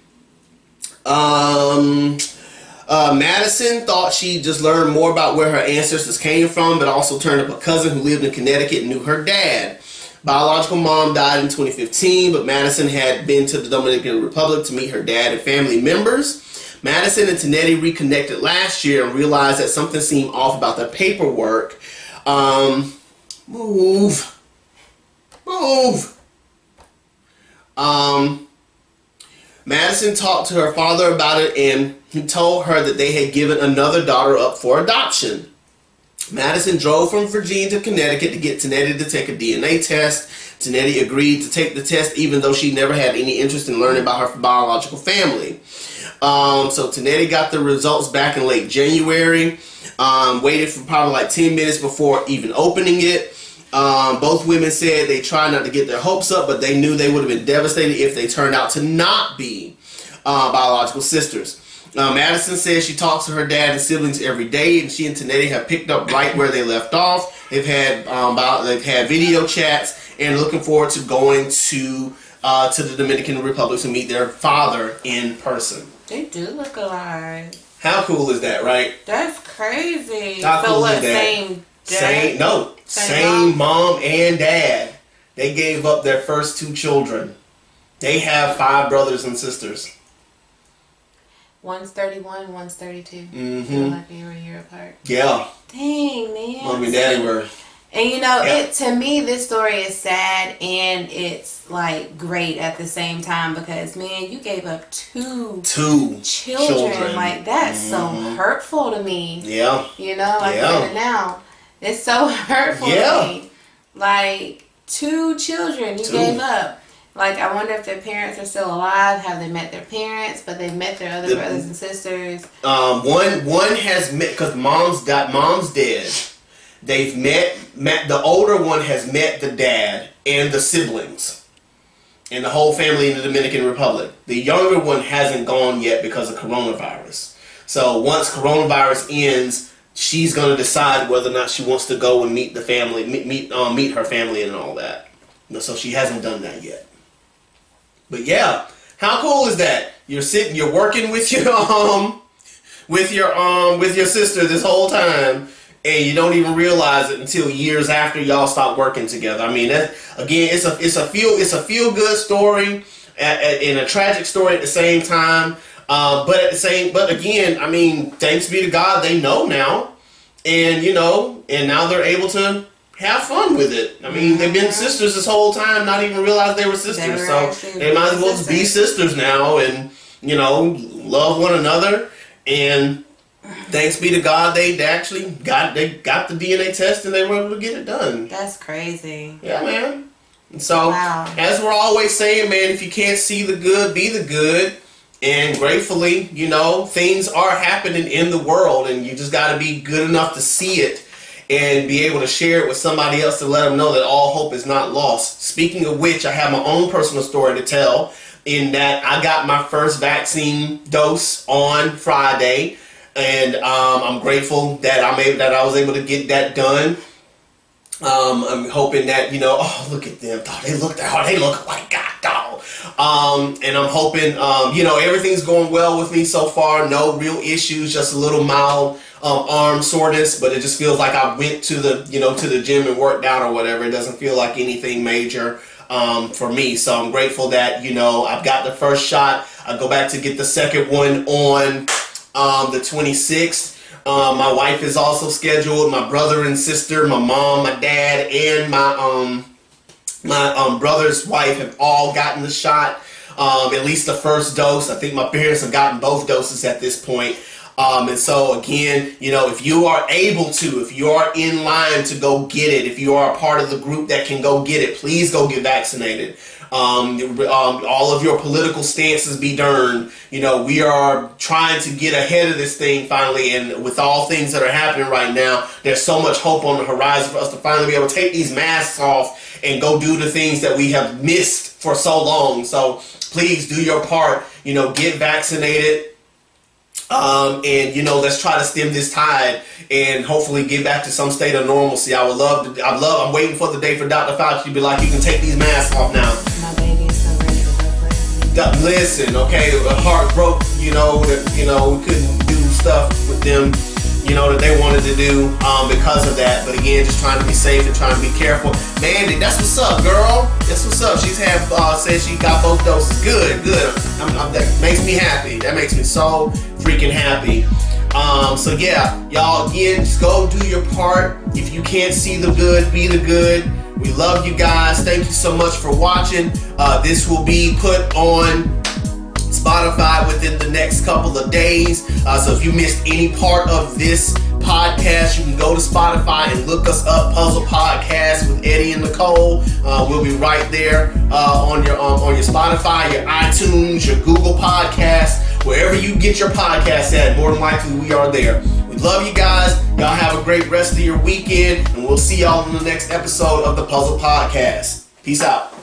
Madison thought she just learned more about where her ancestors came from, but also turned up a cousin who lived in Connecticut and knew her dad. Biological mom died in 2015, but Madison had been to the Dominican Republic to meet her dad and family members. Madison and Tanetti reconnected last year and realized that something seemed off about the paperwork. Move. Madison talked to her father about it, and he told her that they had given another daughter up for adoption. Madison drove from Virginia to Connecticut to get Tanetti to take a DNA test. Tanetti agreed to take the test even though she never had any interest in learning about her biological family. So Tanetti got the results back in late January. Waited for probably like 10 minutes before even opening it. Both women said they tried not to get their hopes up, but they knew they would have been devastated if they turned out to not be biological sisters. Madison says she talks to her dad and siblings every day, and she and Tanetti have picked up right where they left off. They've had video chats, and looking forward to going to the Dominican Republic to meet their father in person. They do look alike. How cool is that, right? That's crazy. How so cool what? is that? Same dad? Same mom and dad. They gave up their first 2 children. They have 5 brothers and sisters. One's 31, one's 32. Mm-hmm. Feel like they were a year apart. Yeah. Dang, man. Mom and daddy were. And you know, Yeah. to me, this story is sad and it's like great at the same time because, man, you gave up 2 children. Like, that's so hurtful to me. Yeah. You know, like even now, it's so hurtful to me. Like, 2 children you gave up. Like, I wonder if their parents are still alive. Have they met their parents? But they've met their other brothers and sisters. One has met, because mom's dead. They've met the older one has met the dad and the siblings and the whole family in the Dominican Republic. The younger one hasn't gone yet because of coronavirus. So once coronavirus ends, she's going to decide whether or not she wants to go and meet the family, meet her family and all that. So she hasn't done that yet. But yeah, how cool is that? You're working with your sister this whole time, and you don't even realize it until years after y'all stop working together. I mean, that again, it's a feel good story and a tragic story at the same time. But again, I mean, thanks be to God, they know now, and now they're able to have fun with it. I mean, they've been sisters this whole time, not even realize they were sisters. So they might as well be sisters now, and love one another. And thanks be to God, they actually got the DNA test and they were able to get it done. That's crazy. Yeah, man. And so, as we're always saying, man, if you can't see the good, be the good. And gratefully, things are happening in the world, and you just got to be good enough to see it and be able to share it with somebody else to let them know that all hope is not lost. Speaking of which, I have my own personal story to tell, in that I got my first vaccine dose on Friday, and I'm grateful that I was able to get that done. I'm hoping that look at them, dog. They look like God, dog. And I'm hoping everything's going well with me so far. No real issues, just a little mild arm soreness, but it just feels like I went to the gym and worked out or whatever. It doesn't feel like anything major for me. So I'm grateful that I've got the first shot. I go back to get the second one on the 26th. My wife is also scheduled. My brother and sister, my mom, my dad, and my brother's wife have all gotten the shot. At least the first dose. I think my parents have gotten both doses at this point. And so again, if you are able to, if you are in line to go get it, if you are a part of the group that can go get it, please go get vaccinated. All of your political stances be darned. We are trying to get ahead of this thing finally, and with all things that are happening right now, there's so much hope on the horizon for us to finally be able to take these masks off and go do the things that we have missed for so long. So please do your part, get vaccinated. And let's try to stem this tide and hopefully get back to some state of normalcy. I'm waiting for the day for Dr. Fauci to be like, you can take these masks off now. My baby is so ready to go crazy. Listen, okay, the heart broke, we couldn't do stuff with them, you know, that they wanted to do because of that. But again, just trying to be safe and trying to be careful. Mandy, that's what's up, girl. That's what's up. She's had said she got both doses. Good. That makes me happy. That makes me so freaking happy. So yeah, y'all, again, just go do your part. If you can't see the good, be the good. We love you guys. Thank you so much for watching. This will be put on Spotify within the next couple of days. So if you missed any part of this podcast, you can go to Spotify and look us up, Puzzle Podcast with Eddie and Nicole. We'll be right there on your Spotify, your iTunes, your Google Podcasts, wherever you get your podcasts at. More than likely, we are there. We love you guys. Y'all have a great rest of your weekend, and we'll see y'all in the next episode of the Puzzle Podcast. Peace out.